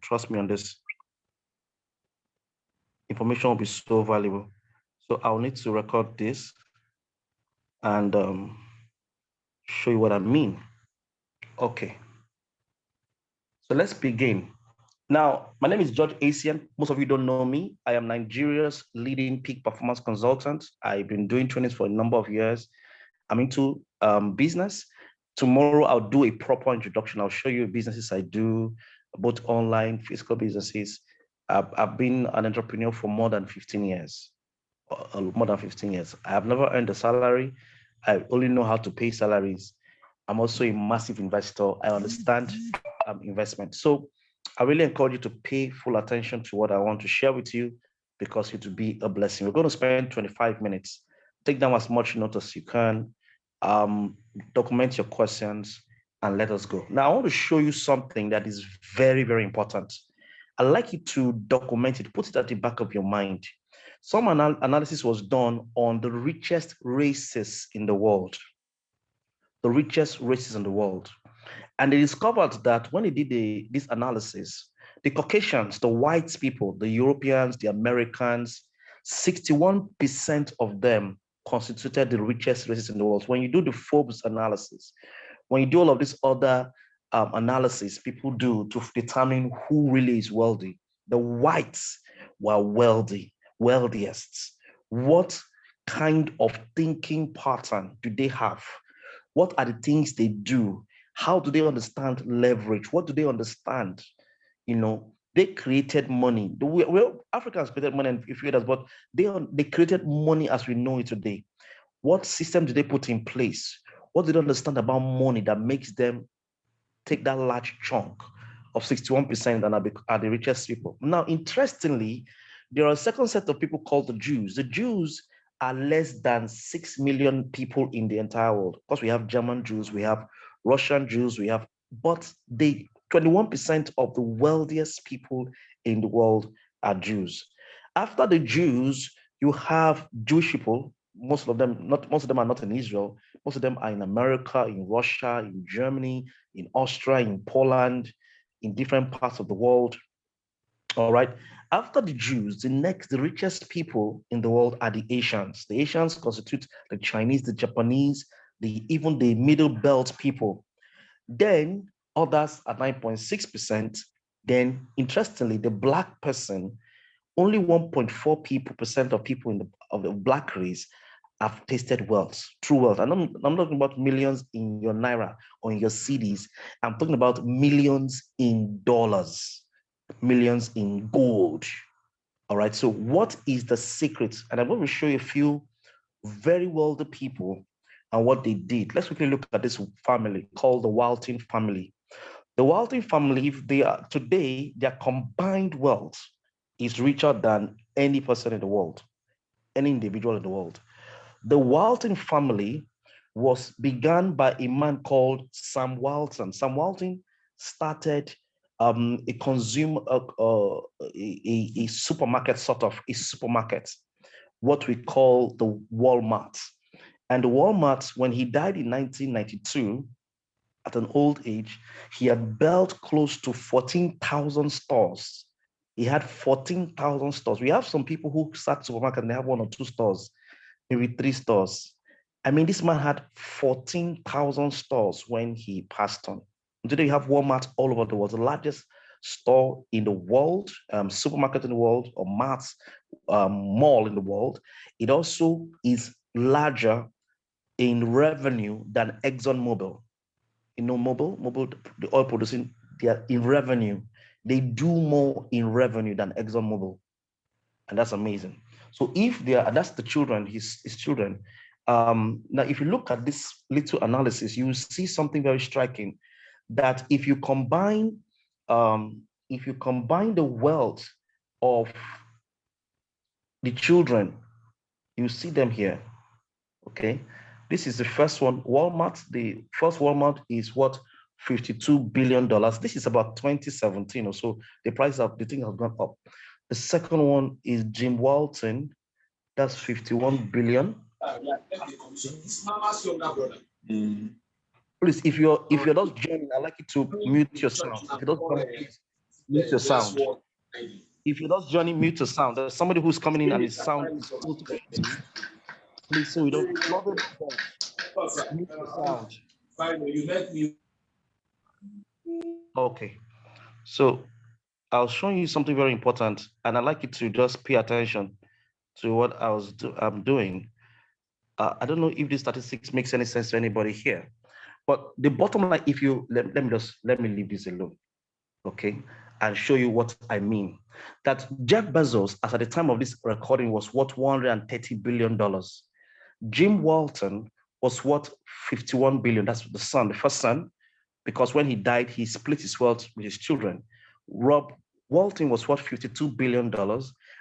Trust me on this. Information will be so valuable. So I'll need to record this and show you what I mean. Okay. So let's begin. Now, my name is George Asian. Most of you don't know me. I am Nigeria's leading peak performance consultant. I've been doing trainings for a number of years. I'm into business. Tomorrow, I'll do a proper introduction. I'll show you businesses I do, both online, physical businesses. I've been an entrepreneur for more than 15 years. More than 15 years. I have never earned a salary. I only know how to pay salaries. I'm also a massive investor. I understand investment. So I really encourage you to pay full attention to what I want to share with you because it will be a blessing. We're going to spend 25 minutes. Take down as much note as you can. Document your questions and let us go. Now, I want to show you something that is very, very important. I'd like you to document it, put it at the back of your mind. Some analysis was done on the richest races in the world. The richest races in the world. And they discovered that when they did this analysis, the Caucasians, the white people, the Europeans, the Americans, 61% of them constituted the richest races in the world. When you do the Forbes analysis, when you do all of this other analysis people do to determine who really is wealthy, the whites were wealthiest. What kind of thinking pattern do they have? What are the things they do? How do they understand leverage? What do they understand? They created money. Well, Africans created money in a few years, but they created money as we know it today. What system do they put in place? What do they understand about money that makes them take that large chunk of 61% and are the richest people? Now, interestingly, there are a second set of people called the Jews. The Jews are less than 6 million people in the entire world. Of course, we have German Jews, we have Russian Jews, but the 21% of the wealthiest people in the world are Jews. After the Jews, you have Jewish people. Most of them are not in Israel. Most of them are in America, in Russia, in Germany, in Austria, in Poland, in different parts of the world. All right. After the Jews, the richest people in the world are the Asians. The Asians constitute the Chinese, the Japanese, even the Middle Belt people. Then others are 9.6%. Then, interestingly, the Black person, only 1.4% of people of the Black race have tasted wealth, true wealth. And I'm talking about millions in your Naira or in your cedis. I'm talking about millions in dollars, millions in gold. All right. So what is the secret? And I'm going to show you a few very wealthy people and what they did. Let's quickly look at this family called the Walton family. The Walton family, today, their combined wealth is richer than any person in the world, any individual in the world. The Walton family was begun by a man called Sam Walton. Sam Walton started a supermarket, what we call the Walmart. And the Walmart, when he died in 1992, at an old age, he had built close to 14,000 stores. He had 14,000 stores. We have some people who start supermarket and they have 1 or 2 stores, maybe 3 stores. I mean, this man had 14,000 stores when he passed on. Today, you have Walmart all over the world, the largest store in the world, supermarket in the world, or mall in the world. It also is larger in revenue than ExxonMobil. Mobil, the oil producing, they are in revenue. They do more in revenue than ExxonMobil. And that's amazing. So that's the children, his children. Now, if you look at this little analysis, you will see something very striking, that if you combine the wealth of the children, you see them here. Okay. This is the first one, Walmart. The first Walmart is what? $52 billion. This is about 2017 or so. The price of the thing has gone up. The second one is Jim Walton. That's 51 billion. Please, if you're not joining, I'd like you to mute yourself. If you don't, please mute your sound. If you're just joining, mute your sound. There's somebody who's coming in and his sound is still too heavy. Please, so we don't mute your sound. Okay. So I'll show you something very important, and I'd like you to just pay attention to what I'm doing. I don't know if this statistics makes any sense to anybody here, but the bottom line, if you let me leave this alone, okay, and show you what I mean. That Jeff Bezos, as at the time of this recording, was worth $130 billion. Jim Walton was worth 51 billion. That's the first son, because when he died, he split his wealth with his children. Rob Walton was worth $52 billion,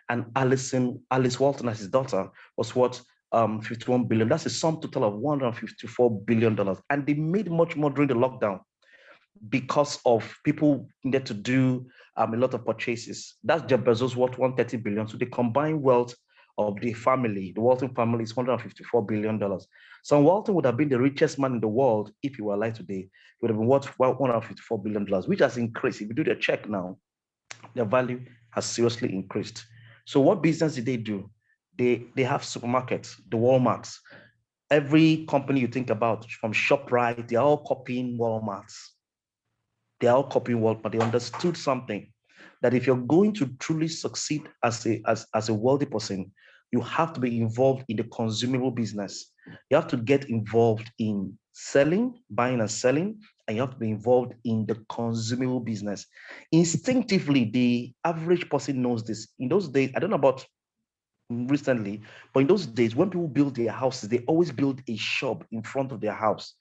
and Alice Walton, as his daughter, was worth 51 billion. That's a sum total of $154 billion. And they made much more during the lockdown because of people needed to do a lot of purchases. That's Jeff Bezos worth 130 billion. So the combined wealth of the family, the Walton family, is $154 billion. So Walton would have been the richest man in the world if he were alive today. He would have been worth $154 billion, which has increased. If you do the check now, their value has seriously increased. So what business did they do? They have supermarkets, the Walmarts. Every company you think about, from ShopRite, they're all copying Walmarts. They are all copying Walmart, but they understood something, that if you're going to truly succeed as a wealthy person, you have to be involved in the consumable business. You have to get involved in selling, buying and selling, and you have to be involved in the consumable business. Instinctively, the average person knows this. In those days, I don't know about recently, but in those days, when people build their houses, they always build a shop in front of their house.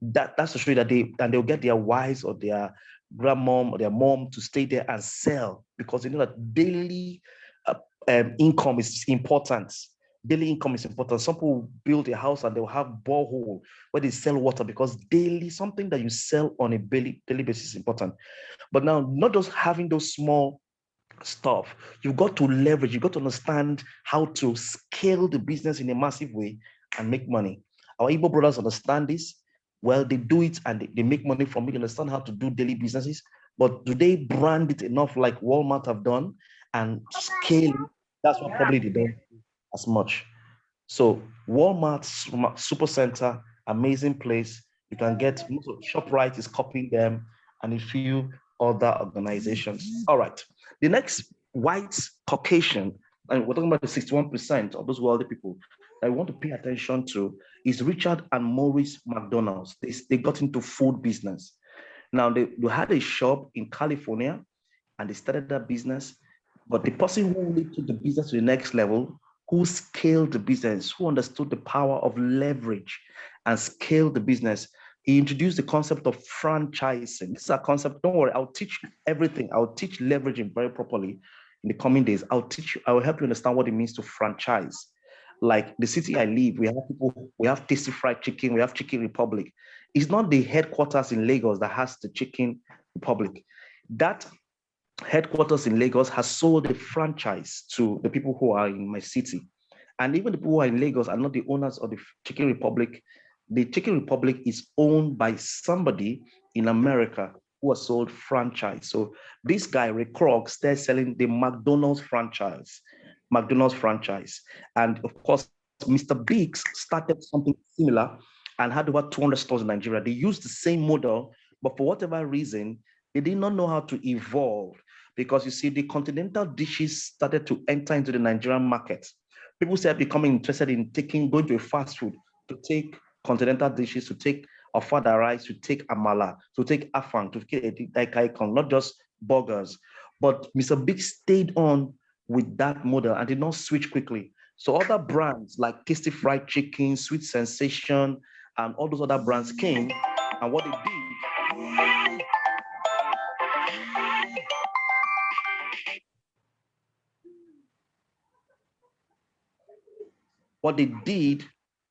That's to show you that they'll get their wives or their grandmom or their mom to stay there and sell, because they know that daily income is important. Daily income is important. Some people build a house and they'll have borehole where they sell water, because daily, something that you sell on a daily basis is important. But now, not just having those small stuff, you've got to leverage, you've got to understand how to scale the business in a massive way and make money. Our Igbo brothers understand this. Well, they do it and they make money from it. They understand how to do daily businesses, but do they brand it enough like Walmart have done and scale it? That's what probably they don't do as much. So Walmart Super Center, amazing place. You can get, ShopRite is copying them, and a few other organizations. All right. The next white Caucasian, and we're talking about the 61% of those wealthy people that we want to pay attention to, is Richard and Maurice McDonald's. They got into food business. Now, they had a shop in California and they started that business. But the person who really took the business to the next level, who scaled the business, who understood the power of leverage and scaled the business, he introduced the concept of franchising. This is a concept, don't worry, I'll teach you everything. I'll teach leveraging very properly in the coming days. I will help you understand what it means to franchise. Like the city I live, we have Tasty Fried Chicken, we have Chicken Republic. It's not the headquarters in Lagos that has the Chicken Republic. That headquarters in Lagos has sold a franchise to the people who are in my city. And even the people who are in Lagos are not the owners of the Chicken Republic. The Chicken Republic is owned by somebody in America who has sold franchise. So this guy, Ray Kroc, started selling the McDonald's franchise. And of course, Mr. Biggs started something similar and had over 200 stores in Nigeria. They used the same model, but for whatever reason, they did not know how to evolve, because you see, the continental dishes started to enter into the Nigerian market. People started becoming interested in going to a fast food to take continental dishes, to take ofada rice, to take amala, to take afang, to take daikaikong, not just burgers. But Mr. Big stayed on with that model and did not switch quickly. So other brands like Tasty Fried Chicken, Sweet Sensation, and all those other brands came, and what they did,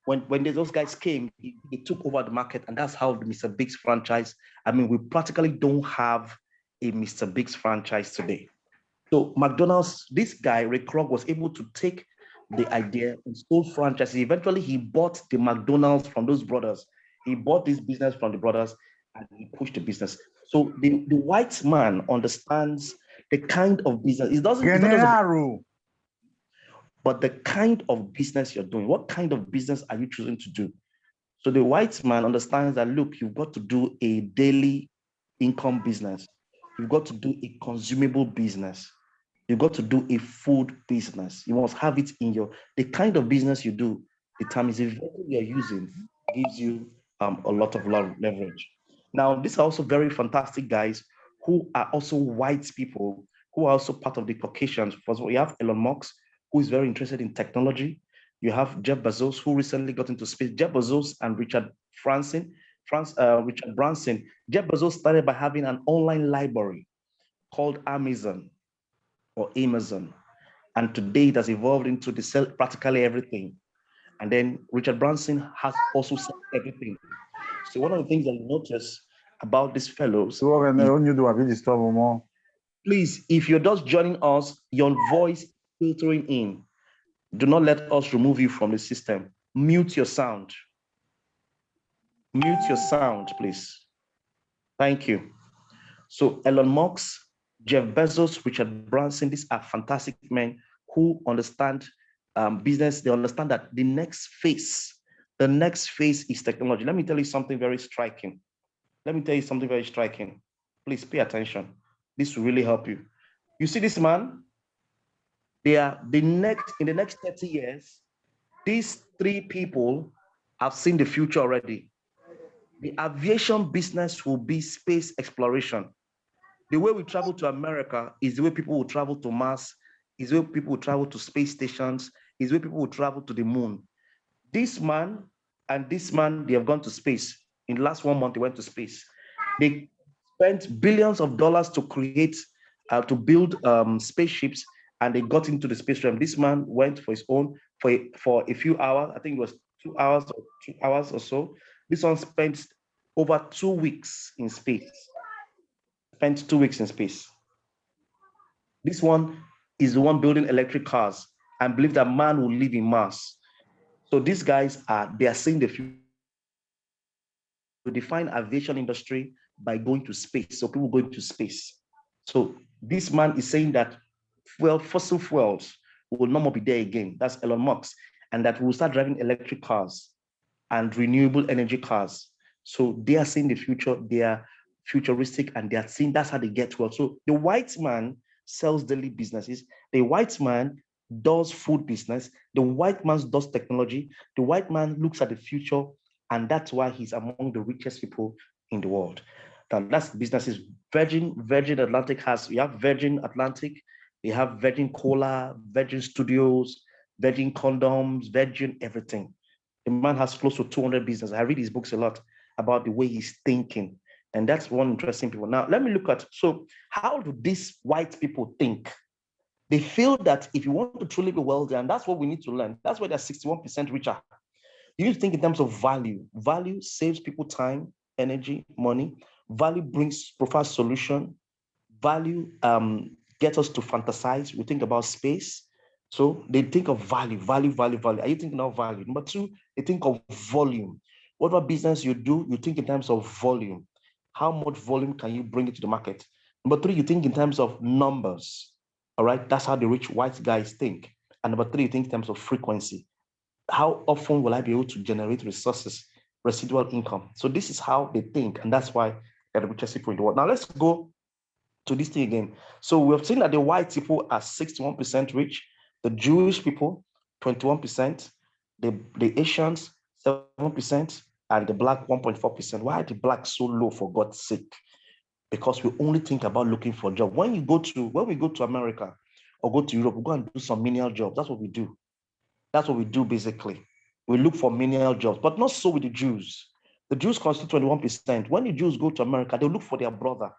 when those guys came, they took over the market, and that's how the Mr. Biggs franchise. I mean, we practically don't have a Mr. Biggs franchise today. So McDonald's, this guy, Ray Kroc, was able to take the idea and sold franchises. Eventually, he bought the McDonald's from those brothers. He bought this business from the brothers and he pushed the business. So the white man understands the kind of business. It's not just General. but the kind of business you're doing. What kind of business are you choosing to do? So the white man understands that, look, you've got to do a daily income business. You've got to do a consumable business. You've got to do a food business. You must have it in the kind of business you do determines if what you're using gives you a lot of leverage. Now, these are also very fantastic guys who are also white people who are also part of the Caucasians. First of all, you have Elon Musk, who is very interested in technology. You have Jeff Bezos, who recently got into space. Jeff Bezos and Richard Branson. Jeff Bezos started by having an online library called Amazon or Amazon. And today it has evolved into the sell practically everything. And then Richard Branson has also said everything. So one of the things I notice about these fellows is, please, if you're just joining us, your voice filtering in. Do not let us remove you from the system. Mute your sound. Mute your sound, please. Thank you. So Elon Musk, Jeff Bezos, Richard Branson, these are fantastic men who understand business. They understand that the next phase is technology. Let me tell you something very striking. Please pay attention. This will really help you. You see this man? In the next 30 years, these three people have seen the future already. The aviation business will be space exploration. The way we travel to America is the way people will travel to Mars, is the way people will travel to space stations, is the way people will travel to the moon. This man and this man, they have gone to space. In the last 1 month, they went to space. They spent billions of dollars to build spaceships, and they got into the space realm. This man went for his own for a few hours. I think it was 2 hours or so. This one spent over 2 weeks in space. This one is the one building electric cars and believe that man will live in Mars. So these guys they are seeing the future. To define aviation industry by going to space. So people going to space. So this man is saying that fossil fuels will no more be there again. That's Elon Musk. And that we'll start driving electric cars and renewable energy cars. So they are seeing the future. They are futuristic and they are seeing that's how they get well. So the white man sells daily businesses. The white man does food business. The white man does technology. The white man looks at the future, and that's why he's among the richest people in the world. Now that's businesses. Virgin Atlantic you have Virgin Atlantic, you have Virgin Cola, Virgin Studios, Virgin Condoms, Virgin everything. The man has close to 200 businesses. I read his books a lot about the way he's thinking. And that's one interesting people. Now, let me look at, so how do these white people think? They feel that if you want to truly be wealthy, and that's what we need to learn, that's why they're 61% richer. You need to think in terms of value. Value saves people time, energy, money. Value provides solution. Value gets us to fantasize. We think about space. So they think of value. Are you thinking of value? Number two, they think of volume. Whatever business you do, you think in terms of volume. How much volume can you bring into the market? Number three, you think in terms of numbers. All right, that's how the rich white guys think. And number three, you think in terms of frequency. How often will I be able to generate resources, residual income? So this is how they think, and that's why they're the richest people in the world. Now let's go to this thing again. So we've seen that the white people are 61% rich, the Jewish people 21%, the Asians 7%, and the black 1.4%. Why are the blacks so low, for God's sake? Because we only think about looking for a job. When we go to America or go to Europe, we go and do some menial jobs. That's what we do. That's what we do basically. We look for menial jobs, but not so with the Jews. The Jews constitute 21%. When the Jews go to America, they look for their brother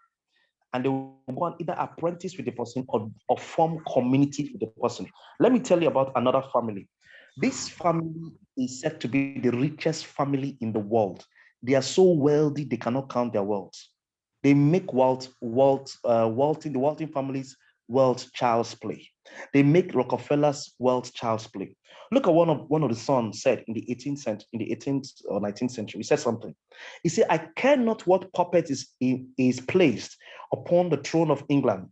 and they will go and either apprentice with the person or form community with the person. Let me tell you about another family. This family is said to be the richest family in the world. They are so wealthy, they cannot count their wealth. They make the Walton families wealth child's play. They make Rockefeller's wealth child's play. Look at one of the sons said in the 18th century, in the 18th or 19th century. He said something. He said, "I care not what puppet is placed upon the throne of England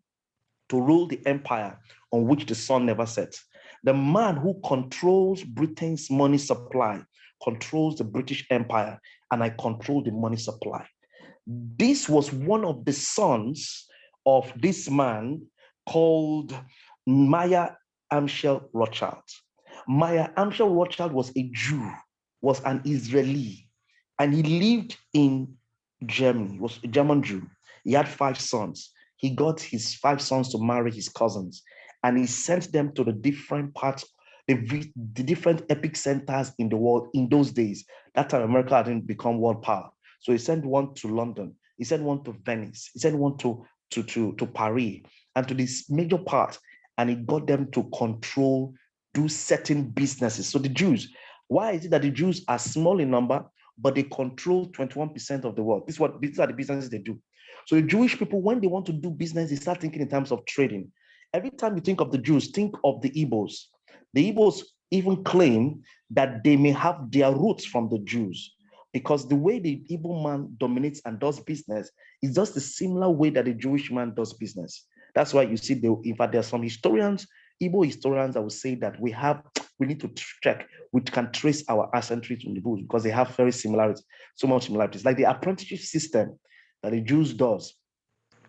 to rule the empire on which the sun never sets. The man who controls Britain's money supply controls the British Empire, and I control the money supply." This was one of the sons of this man called Meyer Amschel Rothschild. Meyer Amschel Rothschild was a Jew, was an Israeli, and he lived in Germany, was a German Jew. He had 5 sons. He got his 5 sons to marry his cousins, and he sent them to the different parts, the different epic centers in the world in those days. That time, America hadn't become world power. So he sent one to London, he sent one to Venice, he sent one to Paris, and to this major part, and he got them to control, do certain businesses. So the Jews, why is it that the Jews are small in number, but they control 21% of the world? These are the businesses they do. So the Jewish people, when they want to do business, they start thinking in terms of trading. Every time you think of the Jews, think of the Igbos. The Igbos even claim that they may have their roots from the Jews, because the way the Igbo man dominates and does business is just the similar way that the Jewish man does business. That's why you see, in fact, there are some historians, Igbo historians, that will say that we need to check, we can trace our ancestry to the Jews because they have very similarities, so much similarities. Like the apprenticeship system that the Jews does.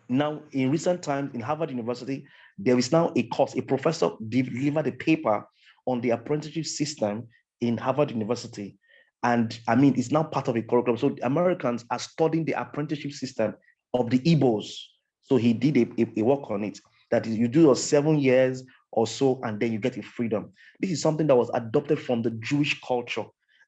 Now, in recent times, in Harvard University, there is now a course, a professor delivered a paper on the apprenticeship system in Harvard University. And I mean, it's now part of a curriculum. So Americans are studying the apprenticeship system of the Igbos. So he did a work on it, that is, you do your 7 years or so, and then you get a freedom. This is something that was adopted from the Jewish culture.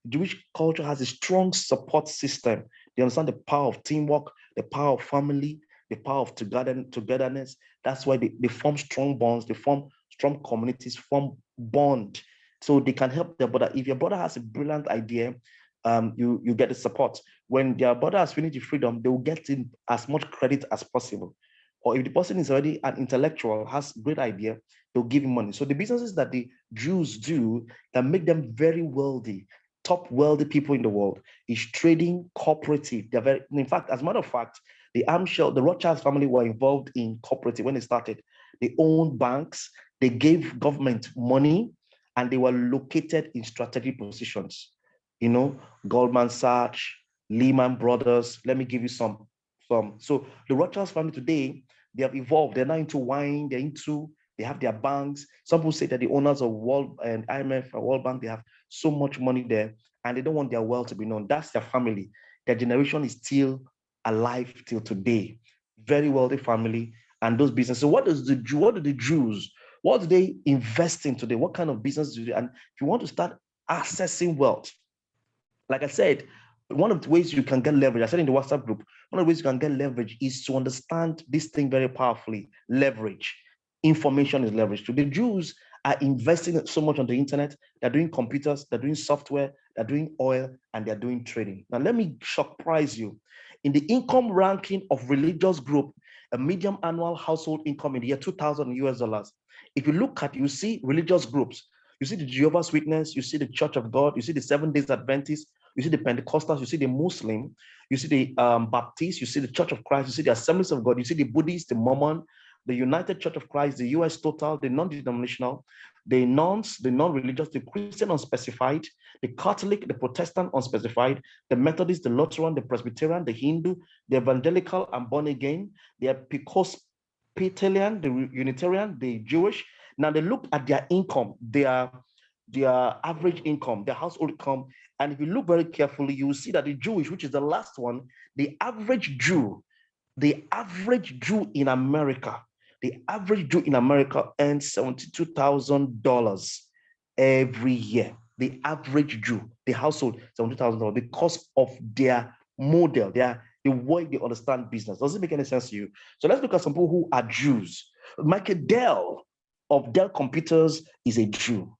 Jewish culture has a strong support system. They understand the power of teamwork, the power of family, the power of togetherness. That's why they form strong bonds, they form strong communities, form bond, so they can help their brother. If your brother has a brilliant idea, you get the support. When their brother has finished the freedom, they will get in as much credit as possible. Or if the person is already an intellectual, has great idea, they'll give him money. So the businesses that the Jews do that make them very wealthy, top wealthy people in the world, is trading, cooperative. They're very, in fact, as a matter of fact, the Rothschild family were involved in cooperative when they started. They owned banks, they gave government money, and they were located in strategic positions. You know, Goldman Sachs, Lehman Brothers. Let me give you some. So the Rothschild family today, they have evolved. They're now into wine. They have their banks. Some people say that the owners of World and IMF and World Bank, they have so much money there, and they don't want their wealth to be known. That's their family. Their generation is still alive till today. Very wealthy family, and those businesses. So what do the Jews, what do they invest in today? What kind of business do they? And if you want to start accessing wealth, like I said, one of the ways you can get leverage, I said in the WhatsApp group, one of the ways you can get leverage is to understand this thing very powerfully. Leverage. Information is leverage. So the Jews are investing so much on the internet. They're doing computers, they're doing software, they're doing oil, and they're doing trading. Now, let me surprise you. In the income ranking of religious group, a median annual household income in the year 2000 US dollars, if you look at, you see religious groups, you see the Jehovah's Witness, you see the Church of God, you see the Seventh Days Adventists, you see the Pentecostals, you see the Muslim, you see the Baptist, you see the Church of Christ, you see the Assemblies of God, you see the Buddhist, the Mormon, the United Church of Christ, the US Total, the non-denominational, the nuns, the non-religious, the Christian unspecified, the Catholic, the Protestant unspecified, the Methodist, the Lutheran, the Presbyterian, the Hindu, the Evangelical and born again, the Episcopalian, the Unitarian, the Jewish. Now they look at their income, their average income, their household income, and if you look very carefully, you will see that the Jewish, which is the last one, the average Jew in America, earns $72,000 every year. The average Jew, the household, $72,000 because of their model, the way they understand business. Does it make any sense to you? So let's look at some people who are Jews. Michael Dell of Dell Computers is a Jew.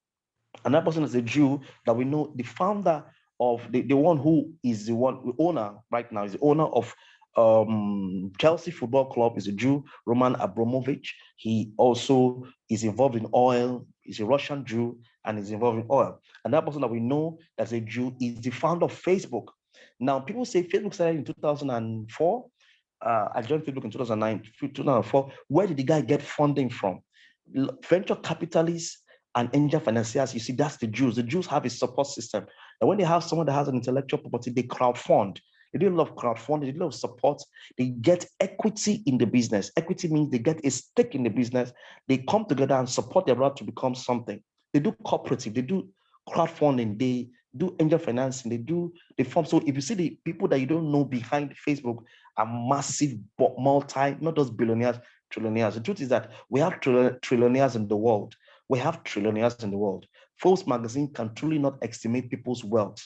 Another person is a Jew that we know, the founder of the one who is the owner right now, is the owner of Chelsea Football Club is a Jew, Roman Abramovich. He also is involved in oil. He's a Russian Jew and is involved in oil. And that person that we know as a Jew is the founder of Facebook. Now, people say Facebook started in 2004. I joined Facebook in 2009, 2004. Where did the guy get funding from? Venture capitalists and angel financiers, you see, that's the Jews. The Jews have a support system. And when they have someone that has an intellectual property, they crowdfund. They do a lot of crowdfunding, they do a lot of support. They get equity in the business. Equity means they get a stake in the business. They come together and support their brother to become something. They do cooperative, they do crowdfunding, they do angel financing, they form. So if you see the people that you don't know behind Facebook are massive, multi, not just billionaires, trillionaires. The truth is that we have trillionaires in the world. We have trillionaires in the world. Forbes magazine can truly not estimate people's wealth.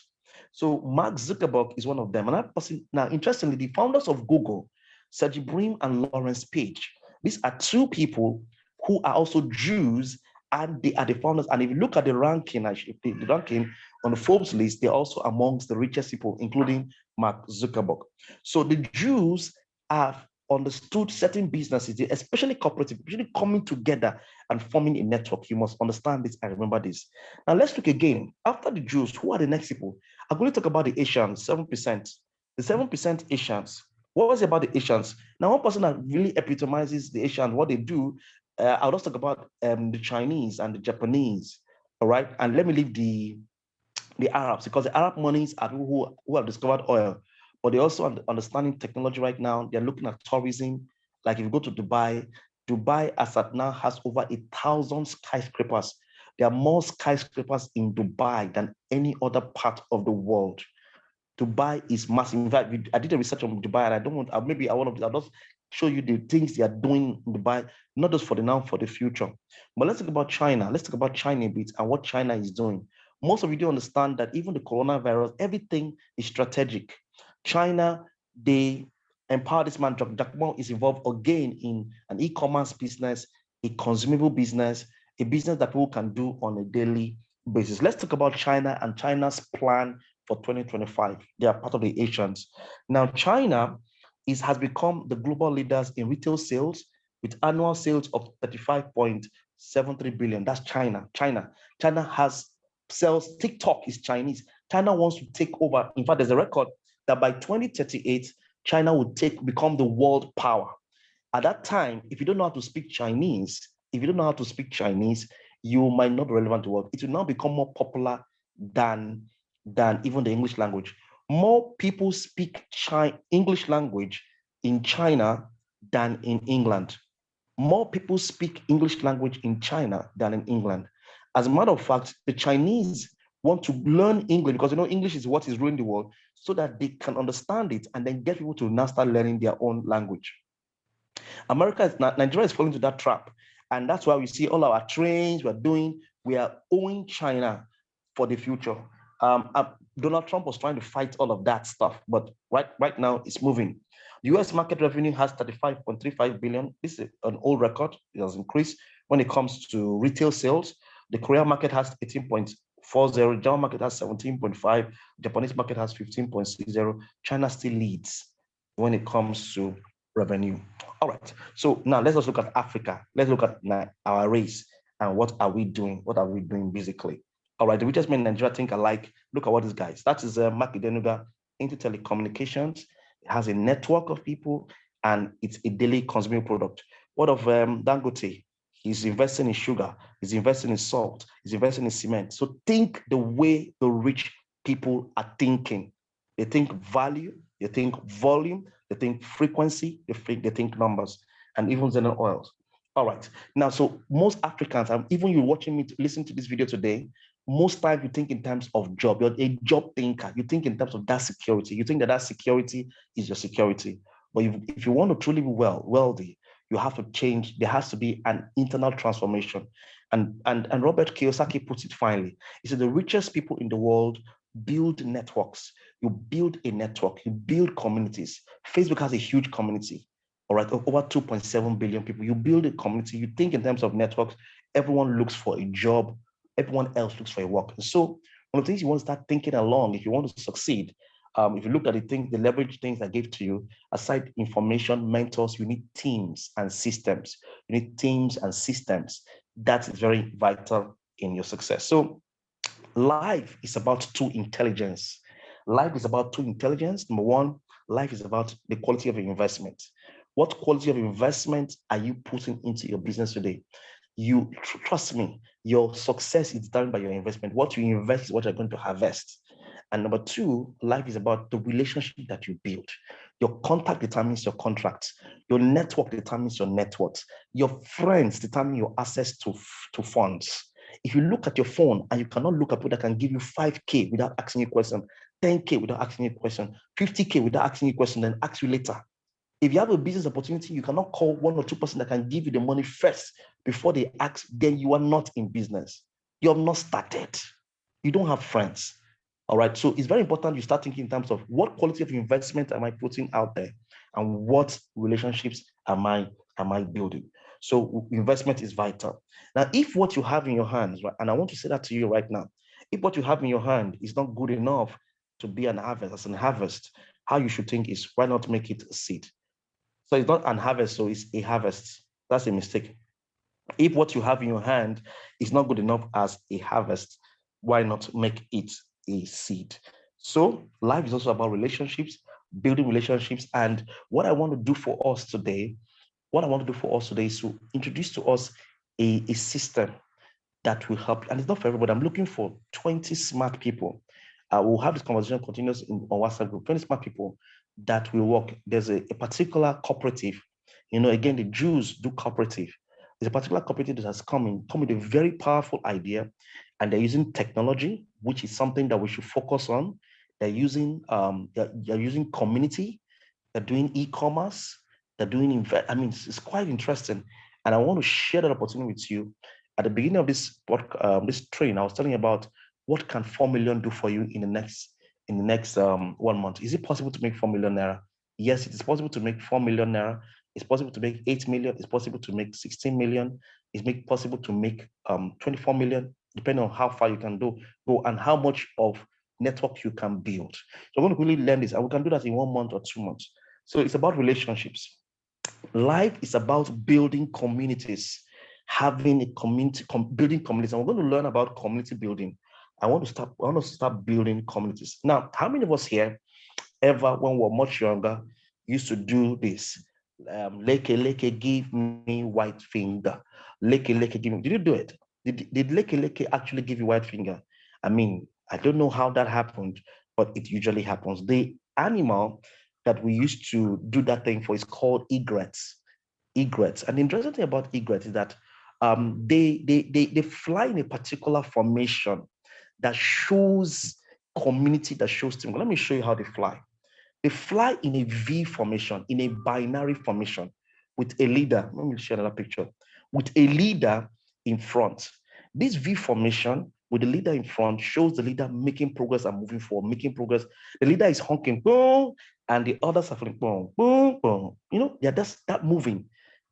So Mark Zuckerberg is one of them. And that person, now, interestingly, the founders of Google, Sergey Brin and Lawrence Page, these are two people who are also Jews, and they are the founders. And if you look at the ranking, the ranking on the Forbes list, they're also amongst the richest people, including Mark Zuckerberg. So the Jews have understood certain businesses, especially cooperative, especially coming together and forming a network. You must understand this and remember this. Now let's look again. After the Jews, who are the next people? I'm going to talk about the Asians, 7%. The 7% Asians. What was it about the Asians? Now, one person that really epitomizes the Asians, what they do, I'll just talk about the Chinese and the Japanese, all right? And let me leave the Arabs, because the Arab monies are people who have discovered oil, but they also understanding technology right now. They're looking at tourism. Like if you go to Dubai, Dubai as at now has over 1,000 skyscrapers. There are more skyscrapers in Dubai than any other part of the world. Dubai is massive. In fact, I did a research on Dubai, and I don't want, maybe I want to, I'll just show you the things they are doing in Dubai, not just for the now, for the future. But let's talk about China. Let's talk about China a bit and what China is doing. Most of you do understand that even the coronavirus, everything is strategic. China, they empower this man. Jack Ma is involved again in an e-commerce business, a consumable business, a business that people can do on a daily basis. Let's talk about China and China's plan for 2025. They are part of the Asians. Now, China has become the global leaders in retail sales with annual sales of 35.73 billion. That's China. China has sells. TikTok is Chinese. China wants to take over. In fact, there's a record that by 2038, China would become the world power. At that time, if you don't know how to speak Chinese, you might not be relevant to work. It will now become more popular than even the English language. More people speak English language in China than in England. More people speak English language in China than in England. As a matter of fact, the Chinese want to learn English because English is what is ruling the world, so that they can understand it and then get people to now start learning their own language. Nigeria is falling into that trap. And that's why we see all our trains we are owing China for the future. Donald Trump was trying to fight all of that stuff, but right now it's moving. The US market revenue has 35.35 billion. This is an old record. It has increased when it comes to retail sales. The Korean market has 18.40, German market has 17.5, Japanese market has 15.60. China still leads when it comes to revenue. All right. So now let's also look at Africa. Let's look at our race and what are we doing? What are we doing basically? All right. The richest men in Nigeria think alike. Look at what these guys. That is Mark Idenuga into telecommunications. It has a network of people and it's a daily consuming product. What of Dangote? He's investing in sugar. He's investing in salt. He's investing in cement. So think the way the rich people are thinking. They think value. They think volume. They think frequency. They think numbers, and even Zenith oils. All right. Now, so most Africans, even you watching me listen to this video today, most times you think in terms of job. You're a job thinker. You think in terms of that security. You think that security is your security. But if you want to truly be wealthy, you have to change. There has to be an internal transformation. And Robert Kiyosaki puts it finely. He said the richest people in the world build networks. You build a network. You build communities. Facebook has a huge community. All right, over 2.7 billion people. You build a community. You think in terms of networks. Everyone looks for a job. Everyone else looks for a work. And so one of the things you want to start thinking along if you want to succeed, If you look at the leverage things I gave to you, aside information, mentors, you need teams and systems. You need teams and systems. That is very vital in your success. So life is about two intelligence. Life is about two intelligence. Number one, life is about the quality of your investment. What quality of investment are you putting into your business today? You trust me, your success is determined by your investment. What you invest is what you're going to harvest. And number two, life is about the relationship that you build. Your contact determines your contract. Your network determines your net worth. Your friends determine your access to funds. If you look at your phone and you cannot look at people that can give you 5K without asking you a question, 10K without asking you a question, 50K without asking you a question, then ask you later. If you have a business opportunity, you cannot call 1 or 2% that can give you the money first before they ask, then you are not in business. You have not started. You don't have friends. All right. So it's very important you start thinking in terms of what quality of investment am I putting out there and what relationships am I building? So investment is vital. Now, if what you have in your hands, right, and I want to say that to you right now, if what you have in your hand is not good enough to be an harvest, as an harvest, how you should think is why not make it a seed? So it's not an harvest, so it's a harvest. That's a mistake. If what you have in your hand is not good enough as a harvest, why not make it a seed? So life is also about relationships, building relationships. And what I want to do for us today, is to introduce to us a system that will help. And it's not for everybody. I'm looking for 20 smart people. We'll have this conversation continuous on WhatsApp group, 20 smart people that will work. There's a particular cooperative. Again, the Jews do cooperative. There's a particular cooperative that has come with a very powerful idea, and they're using technology, which is something that we should focus on. They're using they're using community. They're doing e-commerce. They're doing it's quite interesting, and I want to share that opportunity with you. At the beginning of this train, I was telling you about what can 4 million do for you in the next 1 month. Is it possible to make 4 million naira? Yes, it is possible to make 4 million naira. It's possible to make 8 million. It's possible to make 16 million. It's possible to make 24 million, depending on how far you can go and how much of network you can build. So I'm going to really learn this, and we can do that in 1 month or 2 months. So it's about relationships. Life is about building communities, having a community, building communities. And we're going to learn about community building. I want to start building communities. Now, how many of us here ever, when we were much younger, used to do this? Leke, give me white finger. Leke, give me. Did you do it? Did Leke actually give you white finger? I mean, I don't know how that happened, but it usually happens. The animal that we used to do that thing for is called egrets. Egrets. And the interesting thing about egrets is that they fly in a particular formation that shows community, that shows team. Let me show you how they fly. They fly in a V formation, in a binary formation, with a leader. Let me share another picture. With a leader in front. This V formation with the leader in front shows the leader making progress and moving forward, making progress. The leader is honking, boom, and the others are feeling, boom, boom, boom. They're just that moving.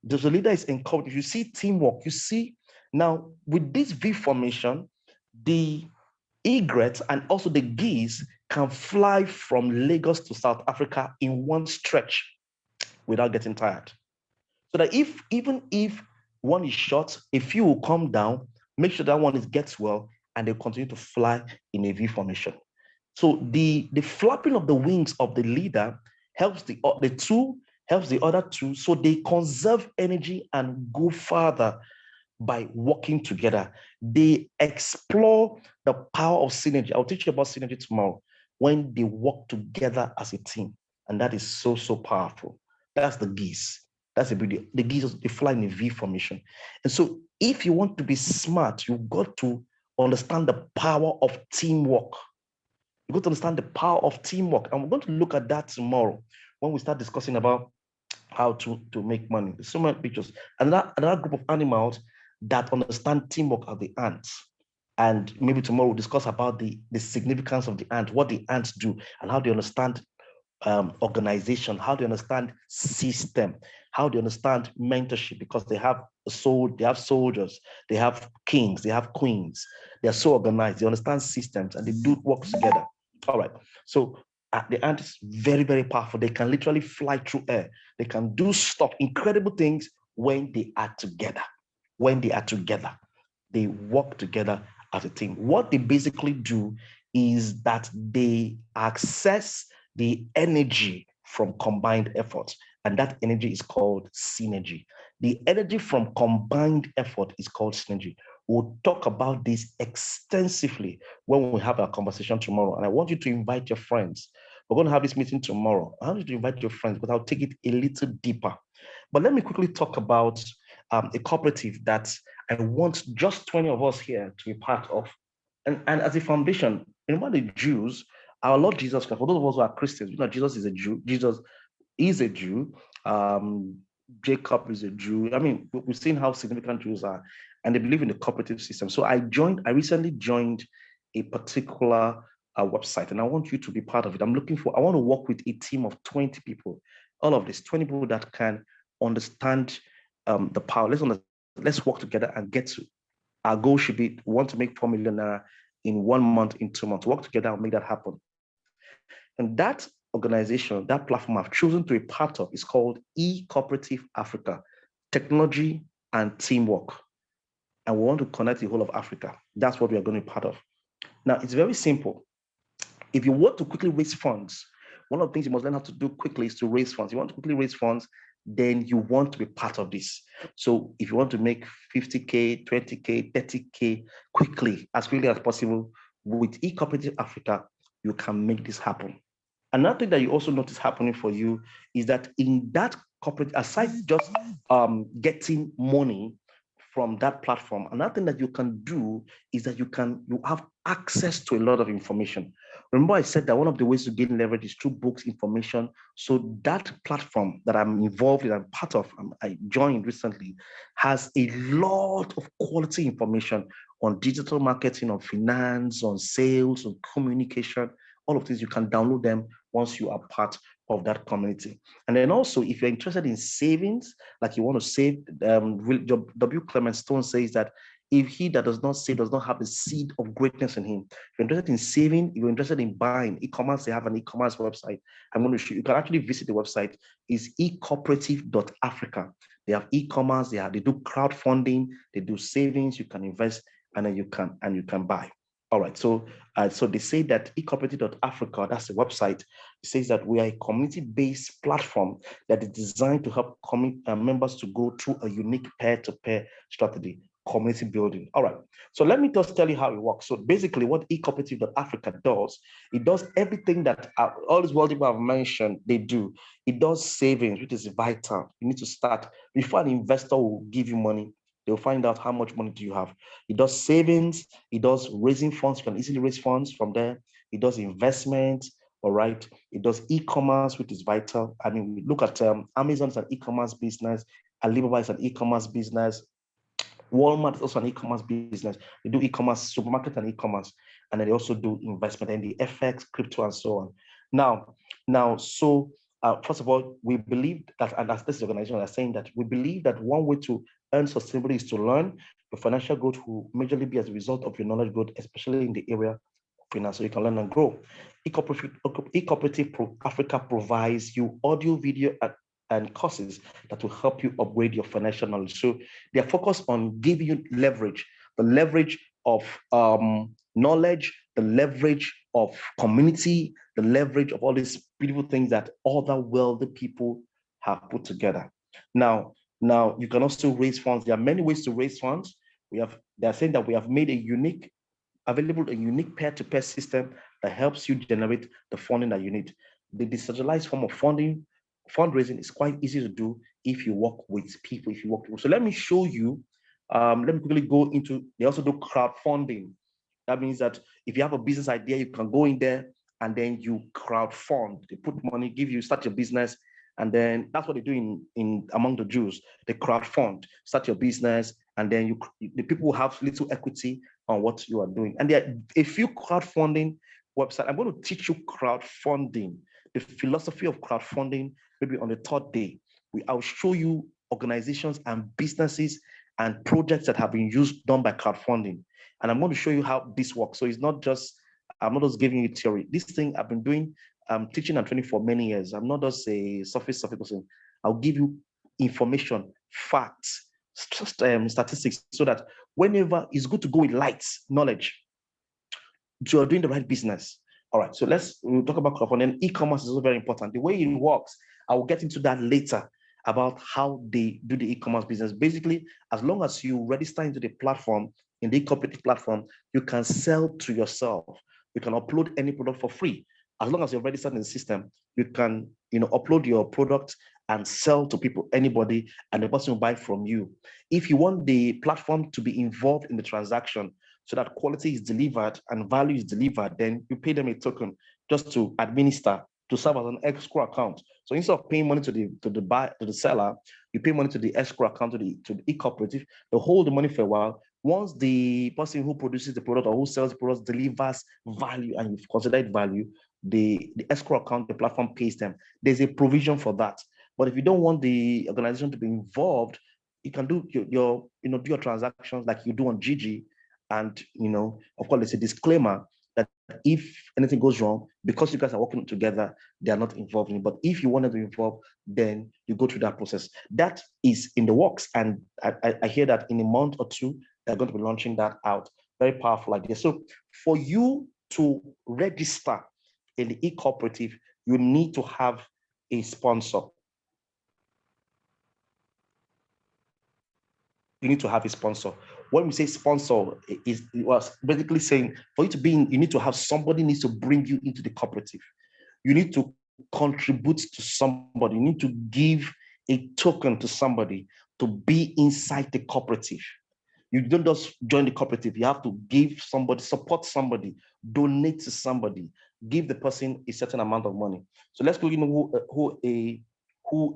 The leader is encouraged. You see teamwork. You see now with this V formation, the egrets and also the geese can fly from Lagos to South Africa in one stretch without getting tired. So that even if one is short, a few will come down, make sure that one gets well, and they'll continue to fly in a V formation. So the flapping of the wings of the leader helps the other two, so they conserve energy and go farther by working together. They explore the power of synergy. I'll teach you about synergy tomorrow, when they work together as a team. And that is so, so powerful. That's the geese. That's the beauty. The geese, they fly in a V formation. And so if you want to be smart, you've got to understand the power of teamwork. You've got to understand the power of teamwork. And we're going to look at that tomorrow when we start discussing about how to make money. There's so many pictures. Another group of animals that understand teamwork are the ants. And maybe tomorrow we'll discuss about the significance of the ant, what the ants do, and how they understand organization, how they understand system, how they understand mentorship, because they have soldiers, they have kings, they have queens. They are so organized, they understand systems, and they do work together. All right. So The ant is very, very powerful. They can literally fly through air. They can do stuff, incredible things when they are together. When they are together, they work together as a team. What they basically do is that they access the energy from combined efforts, and that energy is called synergy. The energy from combined effort is called synergy. We'll talk about this extensively when we have our conversation tomorrow. And I want you to invite your friends. We're going to have this meeting tomorrow. I want you to invite your friends, but I'll take it a little deeper. But let me quickly talk about a cooperative that I want just 20 of us here to be part of. And as a foundation, remember the Jews, our Lord Jesus Christ, for those of us who are Christians, Jesus is a Jew. Jesus is a Jew. Jacob is a Jew. I mean, we've seen how significant Jews are, and they believe in the cooperative system. So I recently joined a particular website, and I want you to be part of it. I want to work with a team of 20 people, all of this, 20 people that can understand the power. Let's work together and get to. Our goal should be, we want to make 4 million naira in 1 month, in 2 months. Work together and make that happen. And that organization, that platform I've chosen to be part of is called eCooperative Africa, Technology and Teamwork. And we want to connect the whole of Africa. That's what we are going to be part of. Now, it's very simple. If you want to quickly raise funds, one of the things you must learn how to do quickly is to raise funds. You want to quickly raise funds, then you want to be part of this. So if you want to make 50K, 20K, 30K quickly as possible with eCooperative Africa, you can make this happen. Another thing that you also notice happening for you is that in that corporate, aside just getting money from that platform, another thing that you can do is that you have access to a lot of information. Remember, I said that one of the ways to gain leverage is through books, information. So that platform that I'm involved in, I'm part of, I joined recently, has a lot of quality information on digital marketing, on finance, on sales, on communication. All of these, you can download them once you are part of that community. And then also, if you're interested in savings, like you want to save, W. Clement Stone says that if he that does not save does not have the seed of greatness in him. If you're interested in saving, if you're interested in buying e-commerce, they have an e-commerce website. I'm going to show you. You can actually visit the website. It's ecooperative.africa. They have e-commerce, they do crowdfunding, they do savings, you can invest, and then you can buy. All right, so they say that ecooperative.africa, that's the website, it says that we are a community-based platform that is designed to help members to go through a unique peer-to-peer strategy, community building. All right, so let me just tell you how it works. So basically what ecooperative.africa does, it does everything that all these world people have mentioned, they do. It does savings, which is vital. You need to start, before an investor will give you money, they'll find out how much money do you have. It does savings, it does raising funds, you can easily raise funds from there. It does investment, all right. It does e-commerce, which is vital. I mean, we look at Amazon is an e-commerce business, Alibaba is an e-commerce business, Walmart is also an e-commerce business. They do e-commerce, supermarket and e-commerce, and then they also do investment in the FX, crypto, and so on. So first of all, we believe that, and as this organization is saying that, we believe that one way to earn sustainability is to learn. Your financial growth will majorly be as a result of your knowledge growth, especially in the area of finance, so you can learn and grow. eCooperative Africa provides you audio, video, and courses that will help you upgrade your financial knowledge. So they are focused on giving you leverage, the leverage of knowledge, the leverage of community, the leverage of all these beautiful things that other wealthy people have put together. Now you can also raise funds. There are many ways to raise funds. They're saying that we have made a unique peer-to-peer system that helps you generate the funding that you need. The decentralized form of fundraising is quite easy to do if you work with people, So let me show you, let me quickly go into, they also do crowdfunding. That means that if you have a business idea, you can go in there and then you crowdfund. They put money, start your business, and then that's what they do in among the Jews. They crowdfund, start your business, and then the people have little equity on what you are doing. And there are a few crowdfunding websites. I'm going to teach you crowdfunding, the philosophy of crowdfunding, maybe on the third day. I'll show you organizations and businesses and projects that have been done by crowdfunding. And I'm going to show you how this works. So it's not just, I'm not just giving you theory. This thing I've been doing teaching and training for many years. I'm not just a surface person. I'll give you information, facts, statistics, so that whenever it's good to go with light knowledge, you're doing the right business. All right, so we'll talk about crowdfunding. E-commerce is also very important. The way it works, I will get into that later about how they do the e-commerce business. Basically, as long as you register into the platform, in the cooperative platform, you can sell to yourself. You can upload any product for free. As long as you're registered in the system, you can, upload your product and sell to people, anybody, and the person will buy from you. If you want the platform to be involved in the transaction so that quality is delivered and value is delivered, then you pay them a token just to administer, to serve as an escrow account. So instead of paying money to the seller, you pay money to the escrow account, to the e-cooperative. They hold the money for a while. Once the person who produces the product or who sells the product delivers value and you've considered value, the escrow account, the platform pays them. There's a provision for that. But if you don't want the organization to be involved, you can do your transactions like you do on Gigi. And, of course, there's a disclaimer that if anything goes wrong, because you guys are working together, they are not involved in it. But if you wanted to involve, then you go through that process. That is in the works. And I hear that in a month or two, they're going to be launching that out. Very powerful idea. So for you to register in the e-cooperative, you need to have a sponsor. You need to have a sponsor. When we say sponsor, it was basically saying for you to be in, you need to have somebody needs to bring you into the cooperative. You need to contribute to somebody. You need to give a token to somebody to be inside the cooperative. You don't just join the cooperative. You have to give somebody, support somebody, donate to somebody, give the person a certain amount of money. So let's go, who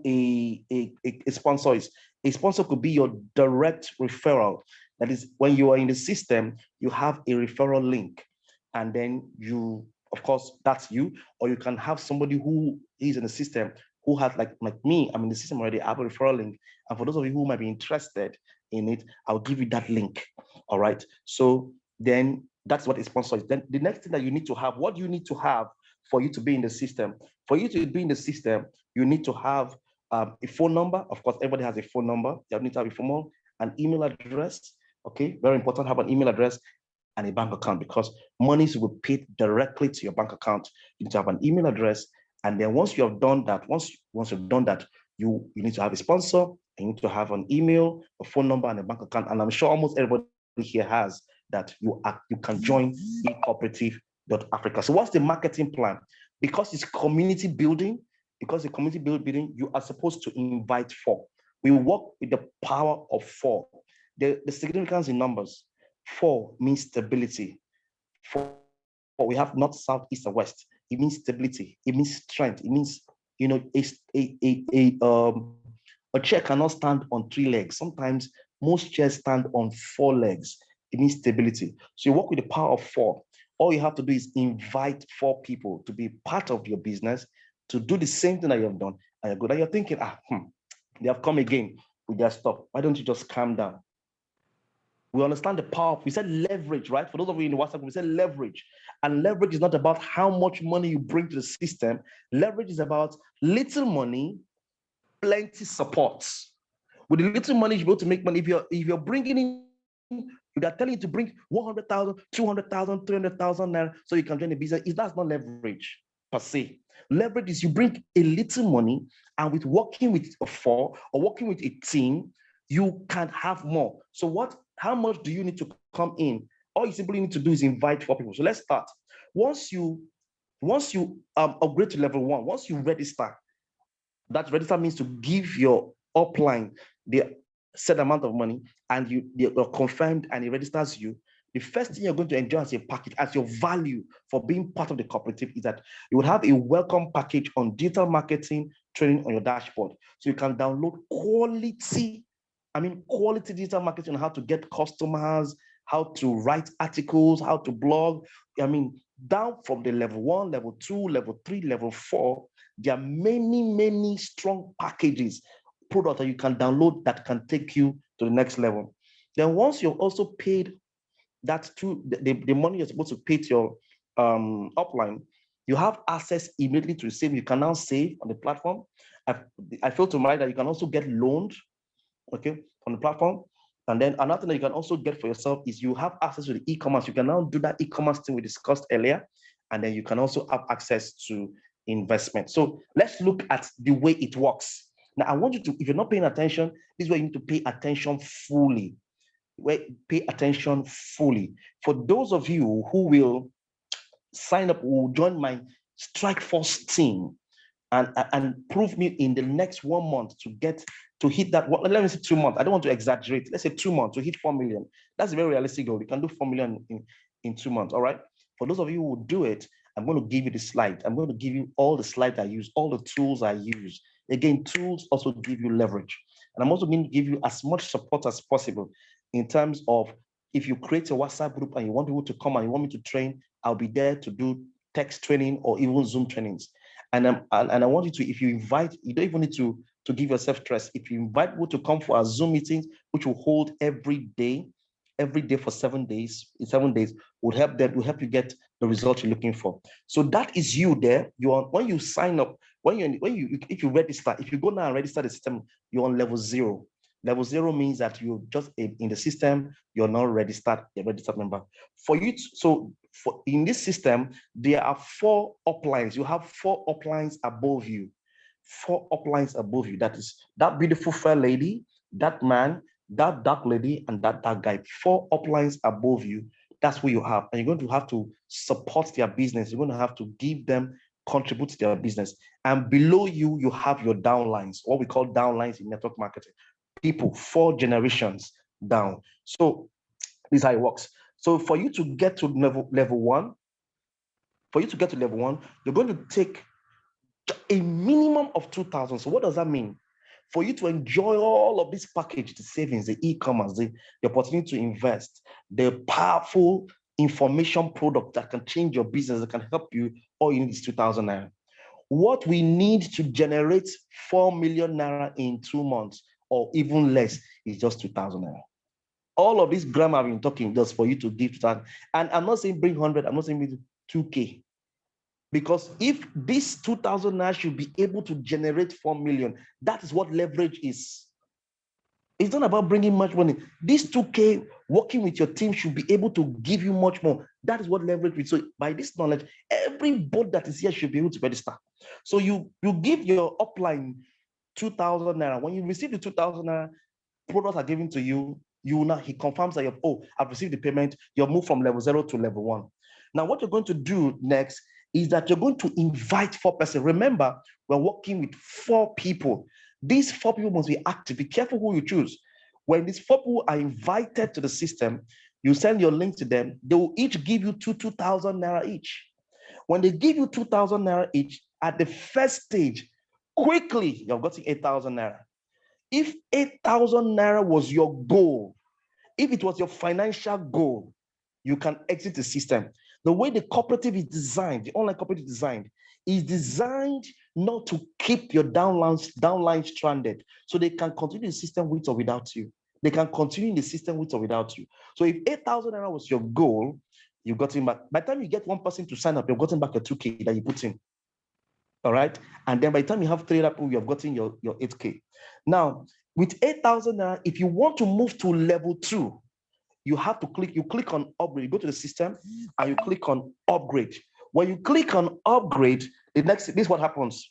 a sponsor is. A sponsor could be your direct referral. That is, when you are in the system, you have a referral link, and then you, of course, that's you. Or you can have somebody who is in the system who has, like me, I'm in the system already, I have a referral link. And for those of you who might be interested in it, I'll give you that link. All right. So then that's what a sponsor is. Then the next thing that you need to have, what do you need to have for you to be in the system? For you to be in the system, you need to have a phone number. Of course, everybody has a phone number. You need to have a phone number, an email address. Okay, very important. Have an email address and a bank account, because monies will be paid directly to your bank account. You need to have an email address, and then once you have done that, once you've done that, you need to have a sponsor. You need to have an email, a phone number, and a bank account. And I'm sure almost everybody here has that. You can join eCooperative.Africa. So what's the marketing plan? Because it's community building, you are supposed to invite 4. We work with the power of 4. The significance in numbers. 4 means stability. 4, we have north, south, east, and west. It means stability. It means strength. It means, a chair cannot stand on 3 legs. Sometimes most chairs stand on 4 legs. It means stability. So you work with the power of 4. All you have to do is invite 4 people to be part of your business, to do the same thing that you have done. And you're good. And you're thinking, they have come again with their stuff. Why don't you just calm down? We understand the power. We said leverage, right? For those of you in the WhatsApp, we said leverage. And leverage is not about how much money you bring to the system. Leverage is about little money, plenty support. With the little money, you're able to make money. If you're bringing in, they're telling you to bring 100,000, 200,000, 300,000 naira so you can join the business. That's not leverage per se. Leverage is you bring a little money, and with working with a 4 or working with a team, you can have more. So how much do you need to come in? All you simply need to do is invite 4 people. So let's start. Once you upgrade to level 1, once you register, that register means to give your upline the set amount of money, and you're confirmed and it registers you. The first thing you're going to enjoy as a package, as your value for being part of the cooperative, is that you will have a welcome package on digital marketing training on your dashboard. So you can download quality digital marketing on how to get customers, how to write articles, how to blog. Down from the level 1, level 2, level 3, level 4, there are many, many strong packages, products that you can download that can take you to the next level. Then once you've also paid that the money you're supposed to pay to your upline, You have access immediately to save. You can now save on the platform. I failed to mind that you can also get loaned, okay, on the platform. And then another thing that you can also get for yourself is you have access to the e-commerce. You can now do that e-commerce thing we discussed earlier. And then you can also have access to investment. So let's look at the way it works. Now, I want you to, if you're not paying attention, this is where you need to pay attention fully. Pay attention fully. For those of you who will sign up, who will join my Strike Force team and prove me in the next 1 month to hit that. Let me say 2 months. I don't want to exaggerate. Let's say 2 months to hit 4 million. That's a very realistic goal. We can do 4 million in 2 months. All right. For those of you who will do it, I'm going to give you the slide. I'm going to give you all the slides I use, all the tools I use. Again, tools also give you leverage. And I'm also going to give you as much support as possible in terms of if you create a WhatsApp group and you want people to come and you want me to train, I'll be there to do text training or even Zoom trainings. And I want you to, if you invite, you don't even need to give yourself stress. If you invite people to come for our Zoom meetings, which will hold every day for 7 days, will help you get the results you're looking for. So that is you there. When you sign up, if you register, if you go now and register the system, you're on level 0. Level 0 means that you're just in the system, you're not registered, a registered member. In this system, there are 4 uplines. You have 4 uplines above you. 4 uplines above you. That is that beautiful fair lady, that man, that dark lady, and that dark guy. 4 uplines above you. That's what you have. And you're going to have to support their business. You're going to have to give them, contribute to their business. And below you, you have your downlines, what we call downlines in network marketing. People 4 generations down. So this is how it works. So for you to get to level 1, you're going to take a minimum of 2,000. So what does that mean? For you to enjoy all of this package, the savings, the e-commerce, the opportunity to invest, the powerful information product that can change your business, that can help you, all you need is 2,000 naira. What we need to generate 4 million naira in 2 months or even less is just 2,000 naira. All of this grammar I've been talking just for you to give to that. And I'm not saying bring 100, I'm not saying bring 2K. Because if this 2,000 naira should be able to generate 4 million, that is what leverage is. It's not about bringing much money. This 2K, working with your team, should be able to give you much more. That is what leverage is. So by this knowledge, everybody that is here should be able to register. So you give your upline 2,000 naira. When you receive the 2,000 naira, products are given to you. He confirms that I've received the payment. You've moved from level 0 to level 1. Now, what you're going to do next is that you're going to invite 4 persons. Remember, we're working with 4 people. These 4 people must be active. Be careful who you choose. When these 4 people are invited to the system, you send your link to them. They will each give you 2,000 naira each. When they give you 2,000 naira each, at the first stage, quickly, you've gotten 8,000 naira. If 8,000 naira was your goal, if it was your financial goal, you can exit the system. The way the cooperative is designed, the online cooperative is designed not to keep your downline stranded, so they can continue the system with or without you. They can continue the system with or without you. So if 8,000 naira was your goal, you got him back. By the time you get 1 person to sign up, you've gotten back your 2K that you put in. All right. And then by the time you have 3 people, you have gotten your 8K. Now, with 8,000 naira, if you want to move to level 2, you have to click on upgrade. You go to the system and you click on upgrade. When you click on upgrade, this is what happens.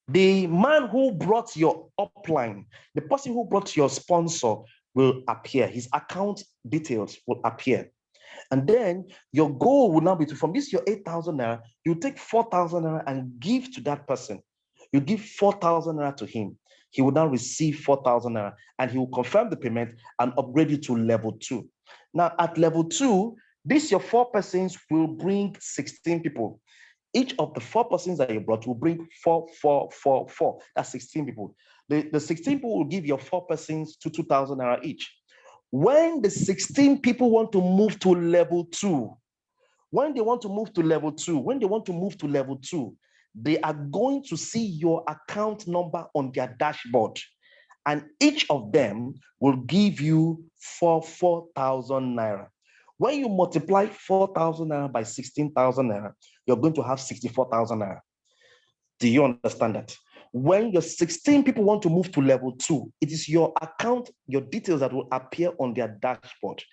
The man who brought your upline, the person who brought your sponsor will appear. His account details will appear. And then your goal will now be to, from this your 8,000 naira, you take 4,000 naira and give to that person. You give 4,000 naira to him. He will now receive 4,000 naira and he will confirm the payment and upgrade you to level 2. Now at level 2, this your 4 persons will bring 16 people. Each of the 4 persons that you brought will bring 4, 4, 4, 4. That's 16 people. The 16 people will give your 4 persons to 2,000 naira each. When the 16 people want to move to level 2, they are going to see your account number on their dashboard, and each of them will give you 4,000 naira. When you multiply 4,000 naira by 16,000 naira, you're going to have 64,000 naira. Do you understand that? When your 16 people want to move to level 2, it is your account, your details that will appear on their dashboard,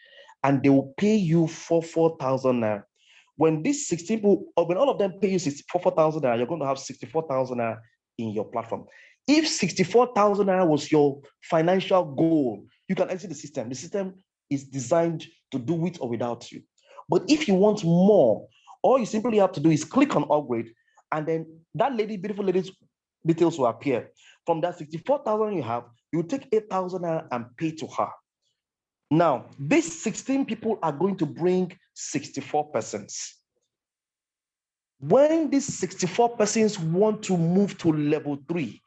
and they will pay you for 4,000 naira. When these 16 people, or when all of them pay you 4,000 naira, you're going to have 64,000 naira in your platform. If 64,000 naira was your financial goal, you can exit the system. The system is designed to do with or without you. But if you want more, all you simply have to do is click on upgrade, and then that lady, beautiful lady's details will appear. From that 64,000 you have, you take 8,000 and pay to her. Now, these 16 people are going to bring 64 persons. When these 64 persons want to move to level 3,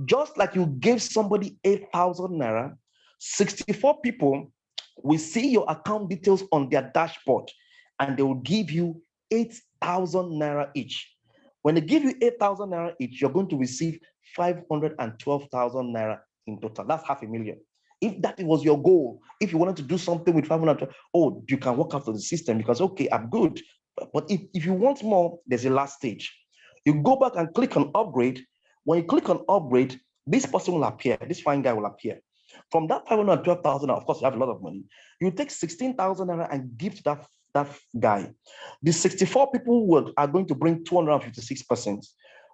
just like you gave somebody 8,000 naira, 64 people will see your account details on their dashboard, and they will give you 8,000 naira each. When they give you 8,000 naira each, you're going to receive 512,000 naira in total. That's 500,000. If that was your goal, if you wanted to do something with 512, oh, you can walk out of the system because, okay, I'm good. But if you want more, there's a last stage. You go back and click on upgrade. When you click on upgrade, this person will appear. This fine guy will appear. From that 512,000, of course, you have a lot of money. You take 16,000 naira and give to that guy. The 64 people are going to bring 256%.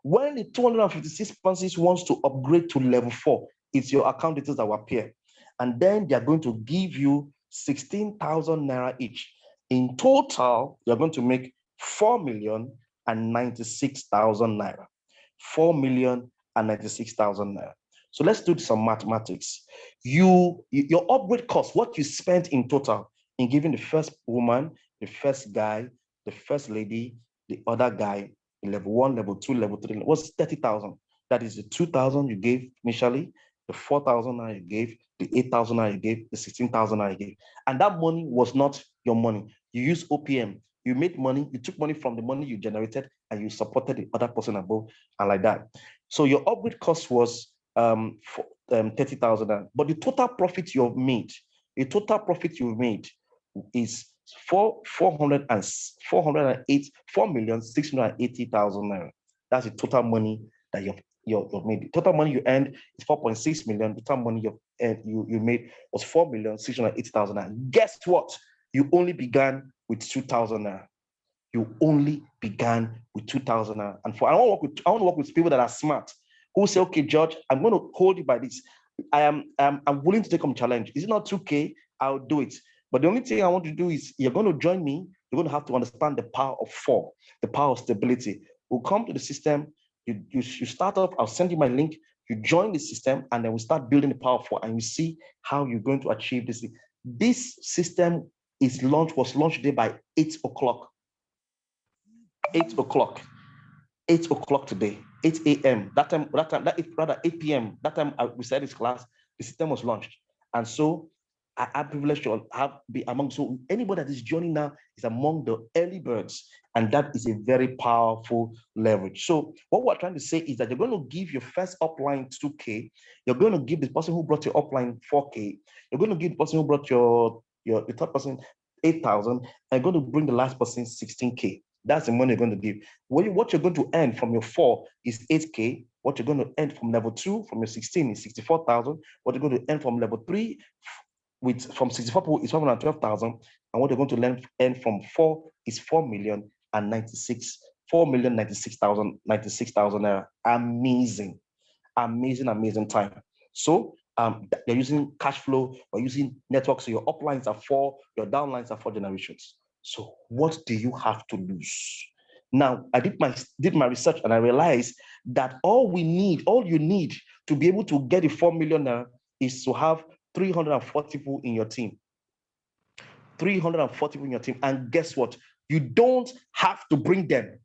When the 256% wants to upgrade to level 4, it's your account details that will appear. And then they're going to give you 16,000 naira each. In total, you're going to make 4,096,000 naira. 4,096,000 naira. So let's do some mathematics. Your upgrade cost, what you spent in total in giving the first woman, the first guy, the first lady, the other guy, level 1, level 2, level 3, was 30,000. That is the 2,000 you gave initially, the 4,000 you gave, the 8,000 you gave, the 16,000 you gave. And that money was not your money. You used OPM. You made money, you took money from the money you generated, and you supported the other person above, and like that. So your upgrade cost was 30,000. But the total profit you've made, is 4,680,000 naira. That's the total money that you've made. The total money you earned is 4.6 million. The total money you made was 4,680,000 naira. Guess what? You only began with 2,000 naira. You only began with 2,000 naira. And I want to work with people that are smart, who say, okay, George, I'm going to hold you by this. I'm willing to take on challenge. Is it not 2K? I'll do it. But the only thing I want to do is you're going to join me. You're going to have to understand the power of 4, the power of stability. We'll come to the system. You start off. I'll send you my link. You join the system, and then we start building the power of 4, and you see how you're going to achieve this. This system was launched today by 8 o'clock. 8 o'clock. 8 o'clock today. 8 a.m. That is rather 8 p.m. That time we started this class, the system was launched. And so I am privileged to be among, so anybody that is joining now is among the early birds, and that is a very powerful leverage. So what we're trying to say is that you're going to give your first upline 2K, you're going to give the person who brought your upline 4K, you're going to give the person who brought your third person 8,000, and you're going to bring the last person 16K. That's the money you're going to give. What you're going to earn from your 4 is 8K. What you're going to earn from level 2, from your 16 is 64,000. What you're going to earn from level 3, from 64 people is 512,000. And what you're going to earn from 4 is 4,096,000 naira. Amazing, amazing time. So they're using cash flow or using networks. So your uplines are 4, your downlines are 4 generations. So what do you have to lose? Now, I did my research, and I realized that all you need to be able to get a 4 million is to have 340 people in your team. 340 people in your team. And guess what? You don't have to bring them.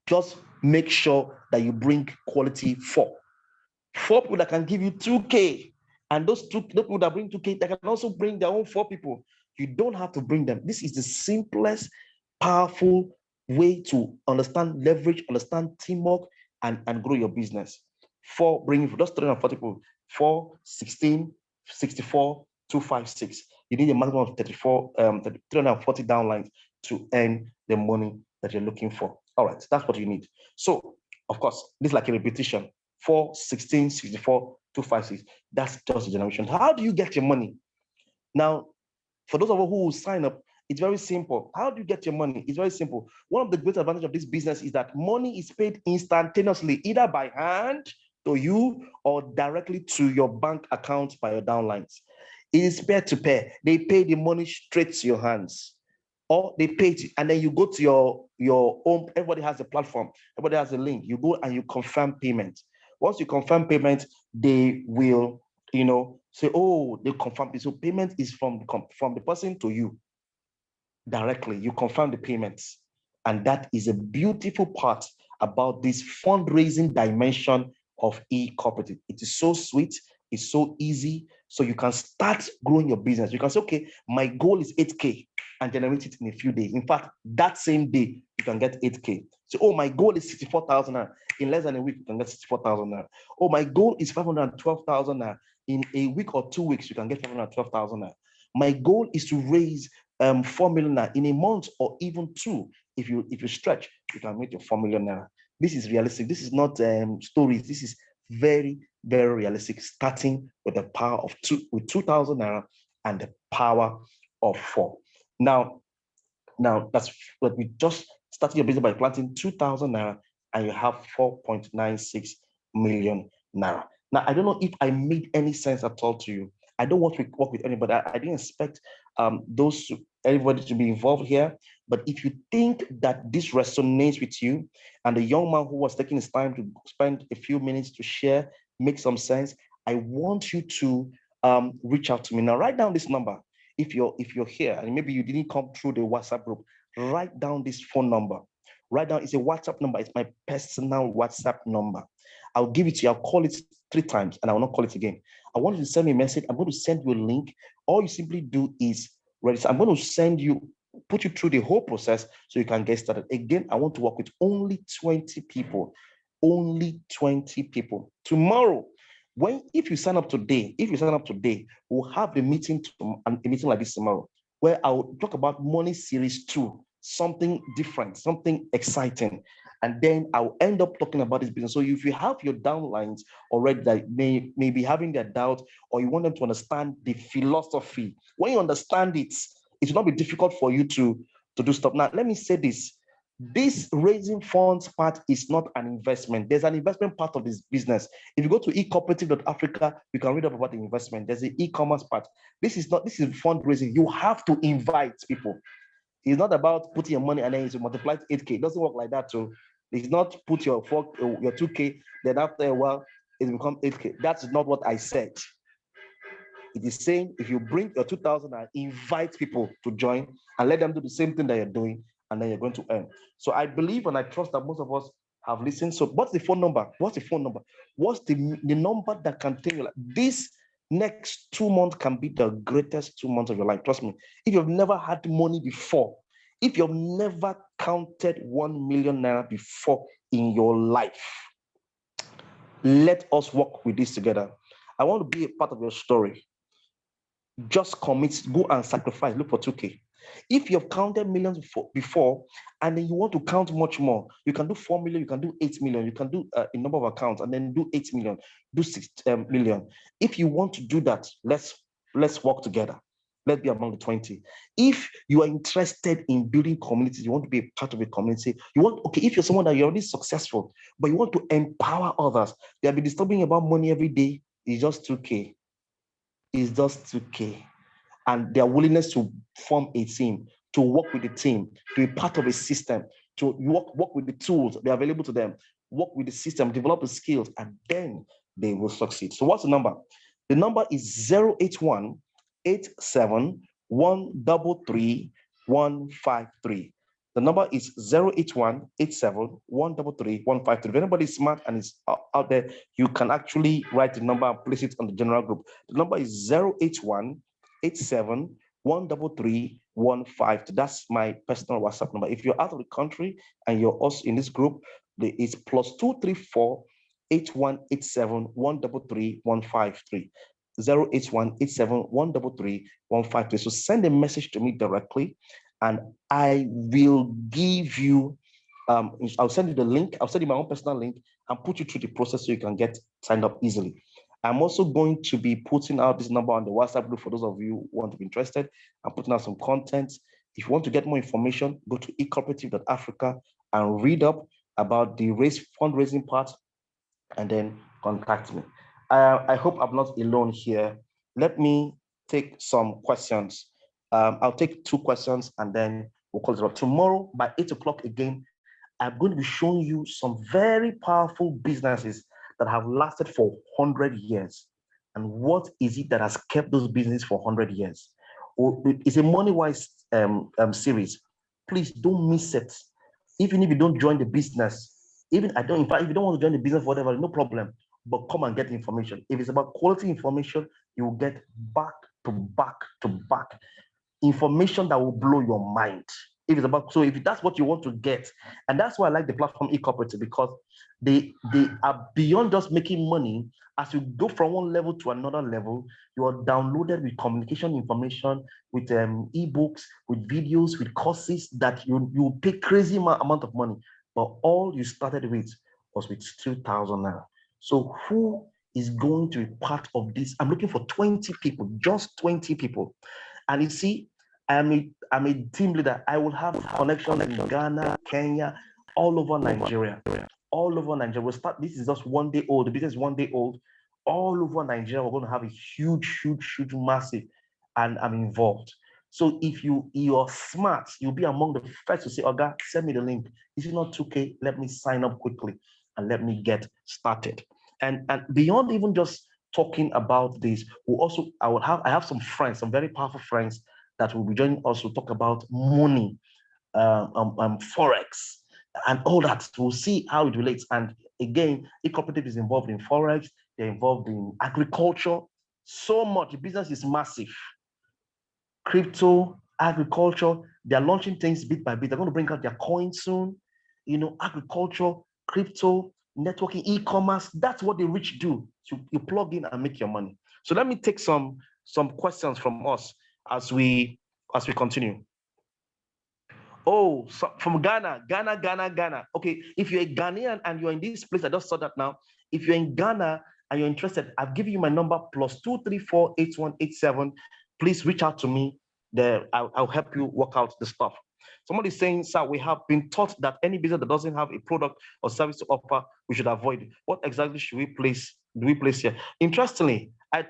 Just make sure that you bring quality 4 people that can give you 2K. And those people that bring 2K, they can also bring their own 4 people. You don't have to bring them. This is the simplest, powerful way to understand leverage, understand teamwork, and grow your business. 4, bringing just 340 people, 4, 16, 64, 256. You need a maximum of 340 downlines to earn the money that you're looking for. All right, that's what you need. So, of course, this is like a repetition. 4, 16, 64, 256. That's just a generation. How do you get your money? Now, for those of us who will sign up, it's very simple. How do you get your money? It's very simple. One of the great advantages of this business is that money is paid instantaneously, either by hand to you or directly to your bank account by your downlines. It is peer to peer. They pay the money straight to your hands, or they pay it, and then you go to your own. Everybody has a platform. Everybody has a link. You go and you confirm payment. Once you confirm payment, they will, say, oh, they confirm it. So payment is from the person to you directly. You confirm the payments. And that is a beautiful part about this fundraising dimension of e-cooperative. It is so sweet. It's so easy. So you can start growing your business. You can say, okay, my goal is 8K and generate it in a few days. In fact, that same day, you can get 8K. So, oh, my goal is 64,000. In less than a week, you can get 64,000. Oh, my goal is 512,000. In a week or 2 weeks, you can get 512,000. My goal is to raise 4 million in a month or even 2. If you stretch, you can make your 4 million. This is realistic. This is not stories. This is very, very realistic, starting with the power of 2,000 naira and the power of 4. Now that's what we just started your business by planting 2,000 naira and you have 4.96 million naira. Now, I don't know if I made any sense at all to you. I don't want to work with anybody. I didn't expect everybody to be involved here. But if you think that this resonates with you, and the young man who was taking his time to spend a few minutes to share makes some sense, I want you to reach out to me. Now, write down this number. If you're here and maybe you didn't come through the WhatsApp group, write down this phone number. Write down, it's a WhatsApp number. It's my personal WhatsApp number. I'll give it to you. I'll call it 3 times and I will not call it again. I want you to send me a message. I'm going to send you a link. All you simply do is register. I'm going to put you through the whole process so you can get started. Again, I want to work with only 20 people. Only 20 people. Tomorrow, if you sign up today, we'll have a meeting like this tomorrow, where I'll talk about Money Series 2, something different, something exciting. And then I'll end up talking about this business. So if you have your downlines already that may be having their doubt, or you want them to understand the philosophy, when you understand it, it will not be difficult for you to do stuff. Now, let me say this. This raising funds part is not an investment. There's an investment part of this business. If you go to ecooperative.africa, you can read up about the investment. There's the e-commerce part. This is fundraising. You have to invite people. It's not about putting your money and then you multiply it 8K. It doesn't work like that. So it's not put your 2K, then after a while, it becomes 8K. That's not what I said. It is saying if you bring your 2,000 and invite people to join and let them do the same thing that you're doing, and then you're going to earn. So I believe and I trust that most of us have listened. So what's the phone number? What's the number that can tell you like this next 2 months can be the greatest 2 months of your life? Trust me. If you've never had money before, if you've never counted 1 million naira before in your life, let us work with this together. I want to be a part of your story. Just commit, go and sacrifice, look for 2K. If you've counted millions before, and then you want to count much more, you can do 4 million, you can do 8 million, you can do a number of accounts, and then do 8 million, do 6 million. If you want to do that, let's work together. Let's be among the 20. If you are interested in building communities, you want to be a part of a community, if you're someone that you're already successful, but you want to empower others, they'll be disturbing about money every day, it's just 2K. It's just 2K. And their willingness to form a team, to work with the team, to be part of a system, to work with the tools that are available to them, work with the system, develop the skills, and then they will succeed. So what's the number? The number is 081 87 133 153. The number is 081 87 133 153. If anybody is smart and is out there, you can actually write the number and place it on the general group. The number is 081 87 133 152. That's my personal WhatsApp number. If you're out of the country and you're also in this group, it's +234 8187 133 153. 08187133153. So send a message to me directly, and I will give you, I'll send you the link. I'll send you my own personal link and put you through the process so you can get signed up easily. I'm also going to be putting out this number on the WhatsApp group for those of you who want to be interested. I'm putting out some content. If you want to get more information, go to ecooperative.africa and read up about the fundraising part, and then contact me. I hope I'm not alone here. Let me take some questions. I'll take 2 questions and then we'll close it up. Tomorrow by 8 o'clock again, I'm going to be showing you some very powerful businesses that have lasted for 100 years. And what is it that has kept those businesses for 100 years? It's a money-wise series. Please don't miss it. Even if you don't join the business, in fact, if you don't want to join the business, whatever, no problem. But come and get information. If it's about quality information, you will get back to back to back information that will blow your mind. If that's what you want to get, and that's why I like the platform eCooperative, because they are beyond just making money. As you go from one level to another level, you are downloaded with communication information, with ebooks, with videos, with courses that you pay crazy amount of money, but all you started with was with 2,000 naira. So who is going to be part of this? I'm looking for 20 people, just 20 people. And you see, I'm a team leader. I will have connections in Ghana, Kenya, all over Nigeria. All over Nigeria. We'll start. This is just 1 day old. The business is 1 day old. All over Nigeria, we're going to have a huge, massive, and I'm involved. So if you're smart, you'll be among the first to say, Oga, send me the link. If it's not 2K, let me sign up quickly and let me get started. And beyond even just talking about this, I have some friends, some very powerful friends that will be joining us to talk about money, forex, and all that. We'll see how it relates. And again, eCooperative is involved in forex. They're involved in agriculture. So much. The business is massive. Crypto, agriculture. They're launching things bit by bit. They're going to bring out their coin soon. Agriculture, crypto, networking, e-commerce. That's what the rich do. So you plug in and make your money. So let me take some questions from us as we continue. Oh, so from Ghana. Okay, if you're a Ghanaian and you're in this place, I just saw that now. If you're in Ghana and you're interested, I've given you my number, +2348187. Please reach out to me. There, I'll help you work out the stuff. Somebody's saying, sir, we have been taught that any business that doesn't have a product or service to offer, we should avoid it. What exactly do we place here? Interestingly, I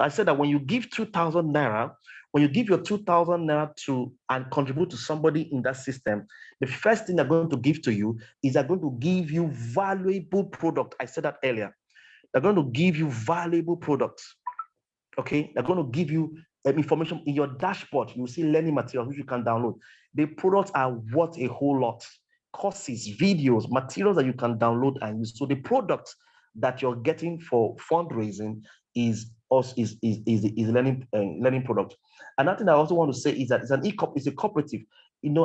said that when you give 2,000 naira, when you give your 2,000 naira to and contribute to somebody in that system, the first thing they're going to give to you is they're going to give you valuable product. I said that earlier. They're going to give you valuable products. Okay, they're going to give you information in your dashboard. You see learning materials which you can download. The products are worth a whole lot. Courses, videos, materials that you can download and use. So the products that you're getting for fundraising is learning product. Another thing I also want to say is that it's a cooperative.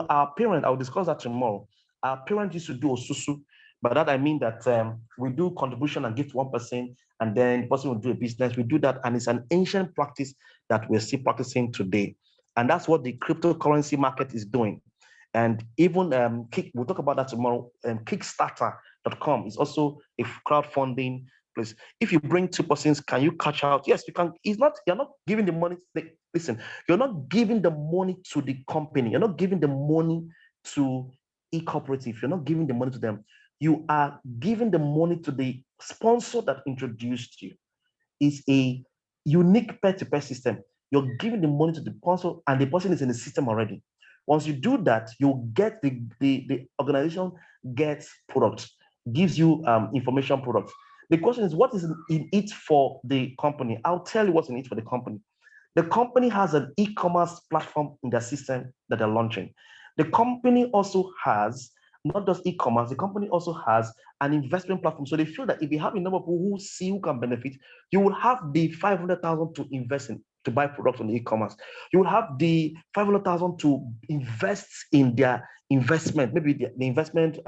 Our parent, I'll discuss that tomorrow. Our parents used to do osusu. By that I mean that we do contribution and give to one person, and then the person will do a business. We do that, and it's an ancient practice that we're still practicing today. And that's what the cryptocurrency market is doing. And even we'll talk about that tomorrow. Kickstarter.com is also a crowdfunding place. If you bring 2 persons, can you cash out? Yes, you can. You're not giving the money. Listen, you're not giving the money to the company. You're not giving the money to eCooperative. You're not giving the money to them. You are giving the money to the sponsor that introduced you. It's a unique peer-to-peer system. You're giving the money to the sponsor, and the person is in the system already. Once you do that, you get the organization gets products, gives you information products. The question is, what is in it for the company? I'll tell you what's in it for the company. The company has an e-commerce platform in their system that they're launching. The company also has not just e-commerce, the company also has an investment platform. So they feel that if you have a number of people who see who can benefit, you will have the 500,000 to invest in, to buy products on the e-commerce. You will have the 500,000 to invest in their investment, maybe the investment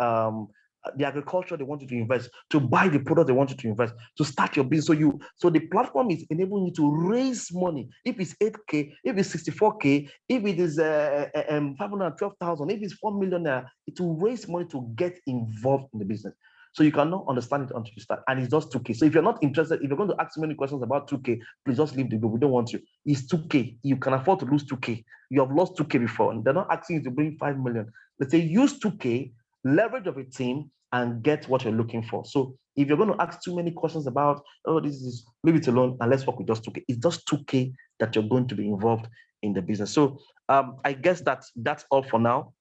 the agriculture they want you to invest, to buy the product they want you to invest, to start your business. So the platform is enabling you to raise money. If it's 8K, if it's 64K, if it is 512,000, if it's 4 million, it will raise money to get involved in the business. So you cannot understand it until you start, and it's just 2K. So if you're not interested, if you're going to ask many questions about 2K, please just leave the group. We don't want you. It's 2K. You can afford to lose 2K. You have lost 2K before, and they're not asking you to bring 5 million. Let's say use 2K, leverage of a team, and get what you're looking for. So if you're going to ask too many questions about, oh, this is, leave it alone, and let's work with just 2K. It's just 2K that you're going to be involved in the business. So I guess that's all for now.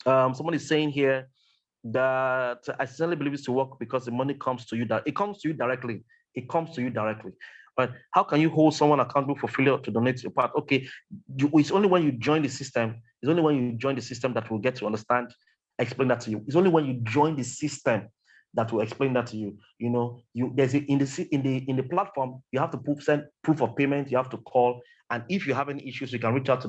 Someone is saying here that I certainly believe it's to work because the money comes to you. That it comes to you directly. It comes to you directly. But how can you hold someone accountable for failure to donate your part? Okay, it's only when you join the system. It's only when you join the system that we'll get to understand, explain that to you. It's only when you join the system that will explain that to you. You know, there's in the platform, you have to send proof of payment. You have to call, and if you have any issues, you can reach out to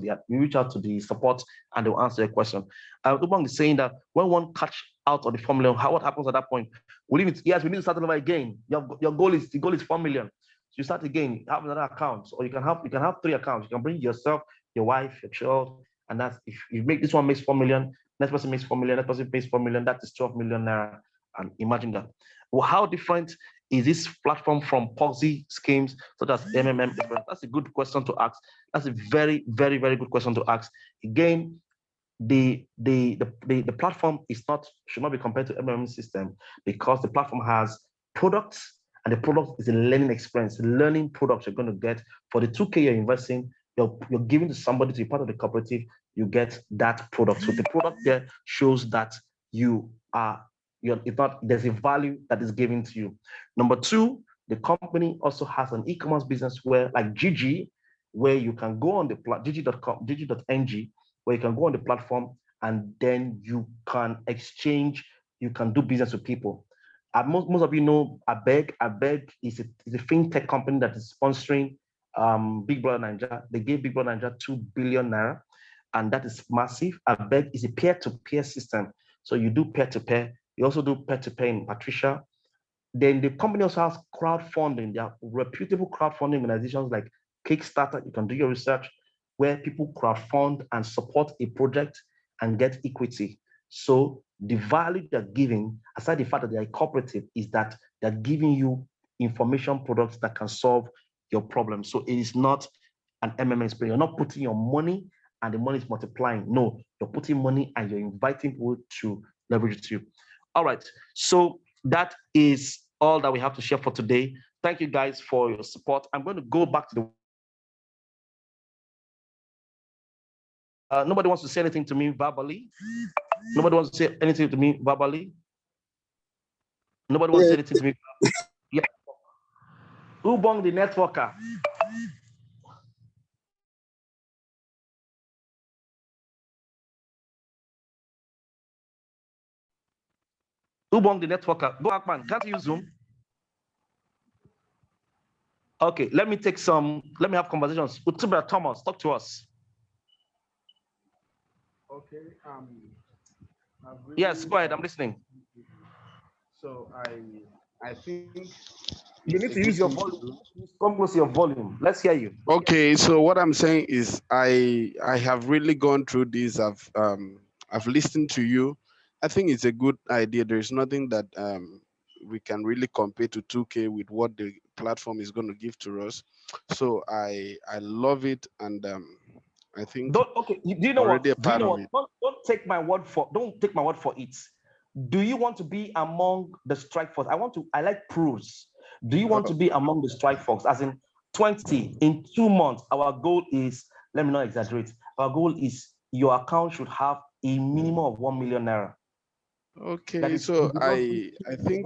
the support, and they'll answer your question. Ubang is saying that when one catch out of the formula, what happens at that point? We need to start over again. Your goal is 4 million. So you start again, have another account, or you can have 3 accounts. You can bring yourself, your wife, your child, and that's if you make this one makes 4 million, next person makes 4 million, next person pays 4 million, that is 12 million naira. And imagine that. Well, how different is this platform from Ponzi schemes such as MMM? That's a good question to ask. That's a very, very, very good question to ask. Again, the platform should not be compared to MMM system, because the platform has products, and the product is a learning experience, learning products you're going to get for the 2K you're investing. You're giving to somebody to be part of the cooperative. You get that product. So the product there shows that there's a value that is given to you. Number 2, the company also has an e-commerce business where, like Gigi, where you can go on the gigi.com, gigi.ng, where you can go on the platform and then you can exchange, you can do business with people. Most of you know Abeg. Abeg is a fintech company that is sponsoring Big Brother Naija. They gave Big Brother Naija 2 billion naira, and that is massive. Abeg is a peer-to-peer system. So you do peer-to-peer. You also do peer-to-peer in Patricia. Then the company also has crowdfunding. There are reputable crowdfunding organizations like Kickstarter. You can do your research, where people crowdfund and support a project and get equity. So the value they're giving, aside the fact that they're a cooperative, is that they're giving you information products that can solve your problem. So it is not an MMM spray. You're not putting your money and the money is multiplying. No, you're putting money and you're inviting people to leverage it to you. All right, so that is all that we have to share for today. Thank you guys for your support. I'm going to go back to the nobody wants to say anything to me verbally. Nobody wants to say anything to me verbally. Nobody wants to say anything to me. Yeah. Ubong the networker. Ubong the networker. Go back, man. Can't you use Zoom? Okay, let me have conversations. Utubra Thomas, talk to us. Okay. Really, yes, go ahead. I'm listening. So I think you need to use your volume. Come close to your volume. Let's hear you. Okay. So what I'm saying is I have really gone through this. I've listened to you. I think it's a good idea. There's nothing that we can really compare to 2K with what the platform is going to give to us. So I love it, and I think. Do you know what? Don't take my word for it. Do you want to be among the strike force? I like proofs. Do you want to be among the strike force? As in 20 in 2 months, our goal is, let me not exaggerate. Our goal is your account should have a minimum of 1 million naira. Okay, so I think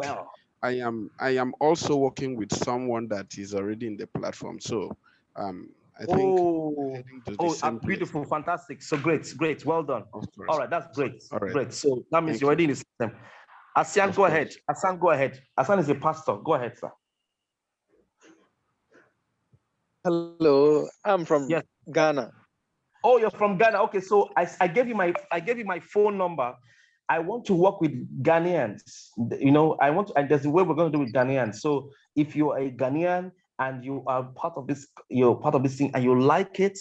I am also working with someone that is already in the platform. So I think beautiful, fantastic. So great, well done. All right, that's great. All right. Great. So that means you're already in the system. Asian, go ahead. Asan is a pastor. Go ahead, sir. Hello, I'm from Ghana. Oh, you're from Ghana. Okay, so I gave you my phone number. I want to work with Ghanaians. You know, and there's a way we're going to do with Ghanaians. So if you're a Ghanaian and you are part of this, you're part of this thing and you like it,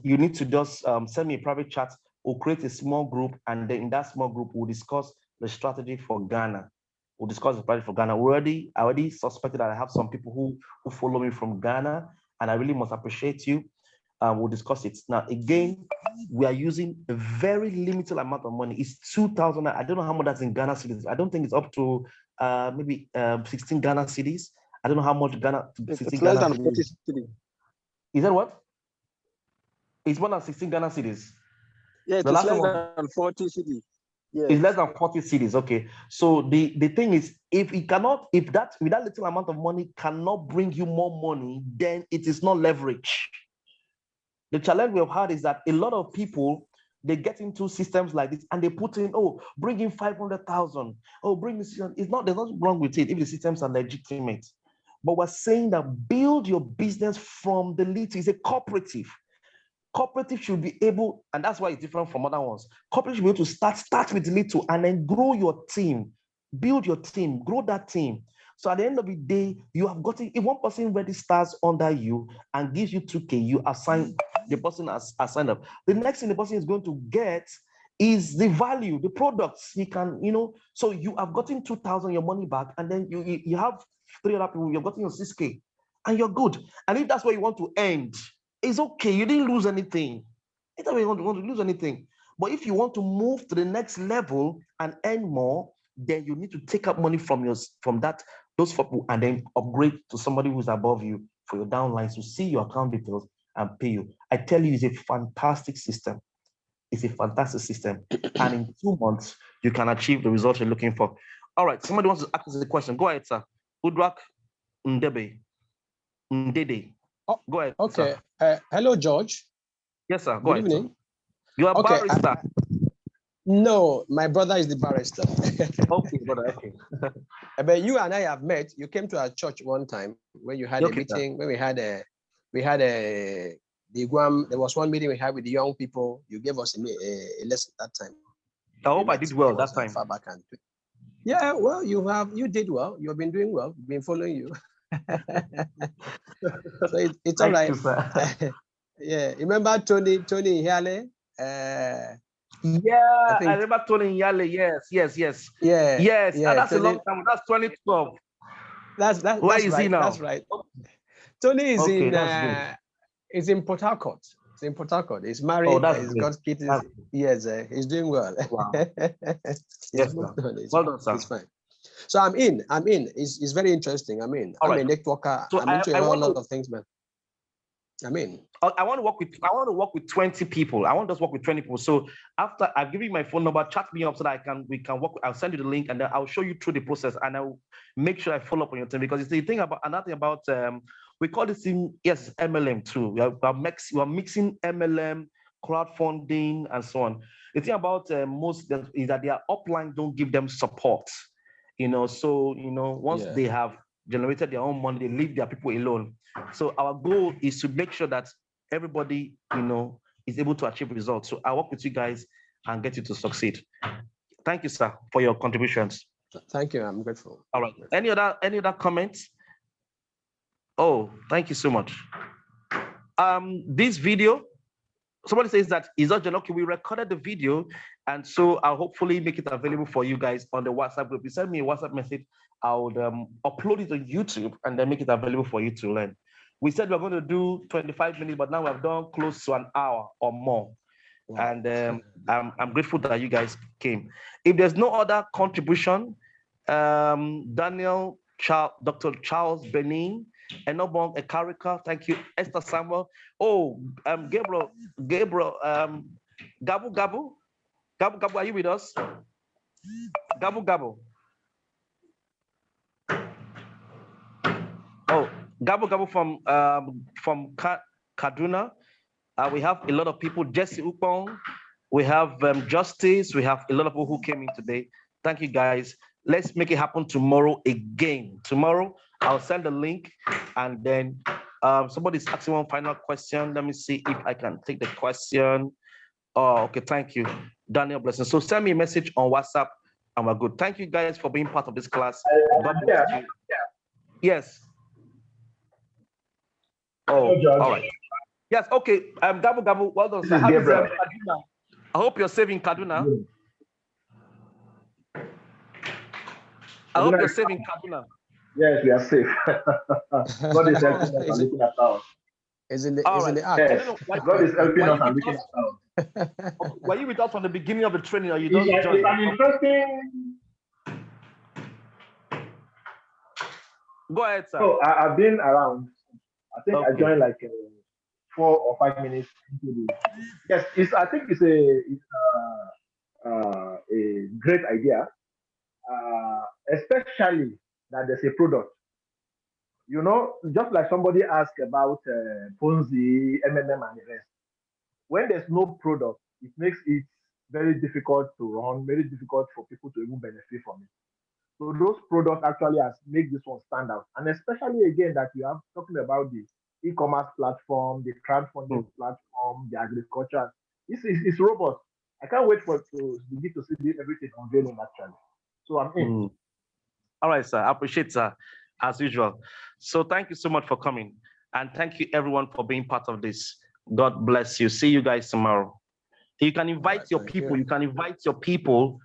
you need to just send me a private chat or create a small group. And then in that small group, we'll discuss the strategy for Ghana. We'll discuss the strategy for Ghana. I already suspected that I have some people who follow me from Ghana, and I really must appreciate you. We'll discuss it. Now, again, we are using a very limited amount of money. It's 2,000. I don't know how much that's in Ghana cedis. I don't think it's up to maybe 16 Ghana cedis. I don't know how much Ghana. It's less than 40 cedis. Is that what? It's more than 16 Ghana cedis. Yeah, it's less than 40 cedis. Yes. It's less than 40 cedis. Okay. So the thing is, if that with that little amount of money cannot bring you more money, then it is not leverage. The challenge we have had is that a lot of people, they get into systems like this and they put in, oh, bring in 500,000. Oh, bring this. There's nothing wrong with it if the systems are legitimate. But we're saying that build your business from the little. It's a cooperative. Cooperative should be able, and that's why it's different from other ones. Cooperative should be able to start with little and then grow your team. Build your team, grow that team. So at the end of the day, you have gotten, if one person registers under you and gives you 2K, you assign, the person has signed up. The next thing the person is going to get is the value, the products he can, so you have gotten 2,000, your money back, and then you have 3 other people, you've gotten your 6K, and you're good. And if that's where you want to end, it's okay, you didn't lose anything. It's not where you want to lose anything. But if you want to move to the next level and earn more, then you need to take up money from those people and then upgrade to somebody who's above you for your downlines to see your account details and pay you. I tell you, it's a fantastic system. It's a fantastic system. And in 2 months, you can achieve the results you're looking for. All right, somebody wants to ask us a question. Go ahead, sir. Udrak Ndede. Go ahead. Okay. Hello, George. Yes, sir. Go Good ahead. evening. Sir. You are a barrister. No, my brother is the barrister. Okay, brother. Okay. But you and I have met. You came to our church one time when you had a meeting. When we had the Guam. There was one meeting we had with the young people. You gave us a lesson that time. I hope I did well that time. Far back and yeah, well, you did well. You have been doing well. We've been following you. So it's all right. Yeah, remember Tony Hiale? Yeah, I remember Tony Yale. Yes. Yeah. Yes. Yeah, that's Tony, a long time. That's 2012. That's where is right, he now? That's right. Tony is is in Port Harcourt. He's in Port Harcourt. He's married. Oh, he's got kids. Yes, he's doing well. Wow. Yes, well done, sir. It's fine. So I'm in. It's very interesting. I'm a networker. So I'm into a lot of things, man. I want to work with 20 people. I want to just work with 20 people. So after I've given you my phone number, chat me up so that we can work. I'll send you the link and then I'll show you through the process and I'll make sure I follow up on your team because it's the thing about another thing about we call this thing, yes, MLM too. We are mixing MLM, crowdfunding, and so on. The thing about most is that their upline don't give them support. So once they have generated their own money, they leave their people alone. So our goal is to make sure that everybody, is able to achieve results. So I work with you guys and get you to succeed. Thank you, sir, for your contributions. Thank you. I'm grateful. All right. Any other comments? Oh, thank you so much. This video, somebody says that is not okay. We recorded the video, and so I'll hopefully make it available for you guys on the WhatsApp group. You send me a WhatsApp message, I would upload it on YouTube and then make it available for you to learn. We said we're going to do 25 minutes, but now we've done close to an hour or more. Wow. And I'm grateful that you guys came. If there's no other contribution, Daniel, Dr. Charles Benin, Enobong Ekarika, thank you. Esther Samuel. Oh, Gabriel, Gabu, are you with us? Gabu. Oh, Gabu from Kaduna. We have a lot of people. Jesse Upong. We have Justice. We have a lot of people who came in today. Thank you, guys. Let's make it happen tomorrow again. Tomorrow, I'll send the link, and then somebody's asking one final question. Let me see if I can take the question. Oh, okay. Thank you. Daniel Blessing. So send me a message on WhatsApp and we're good. Thank you guys for being part of this class. God bless you. Yes. Oh, all right. Yes, okay. Gabu, well done, sir. How is Kaduna? I hope you're saving Kaduna. I hope you're saving Kaduna. Yes, we are safe. God is helping us and looking at us. Is in the act. Yes. God is helping us and looking at us. Were you with us from the beginning of the training, or you It's don't join? an interesting. Go ahead, sir. So I've been around. I think I joined like 4 or 5 minutes into this. Yes, I think it's a great idea, especially that there's a product. You know, just like somebody asked about Ponzi, MMM, and the rest. When there's no product, it makes it very difficult to run, very difficult for people to even benefit from it. So those products actually has make this one stand out. And especially again that you have talking about the e-commerce platform, the crowdfunding platform, the agriculture. It's robust. I can't wait to begin to see everything unveiling actually. So I'm in. All right, sir. I appreciate it, sir, as usual. So thank you so much for coming. And thank you everyone for being part of this. God bless you. See you guys tomorrow. You can invite your people. You can invite your people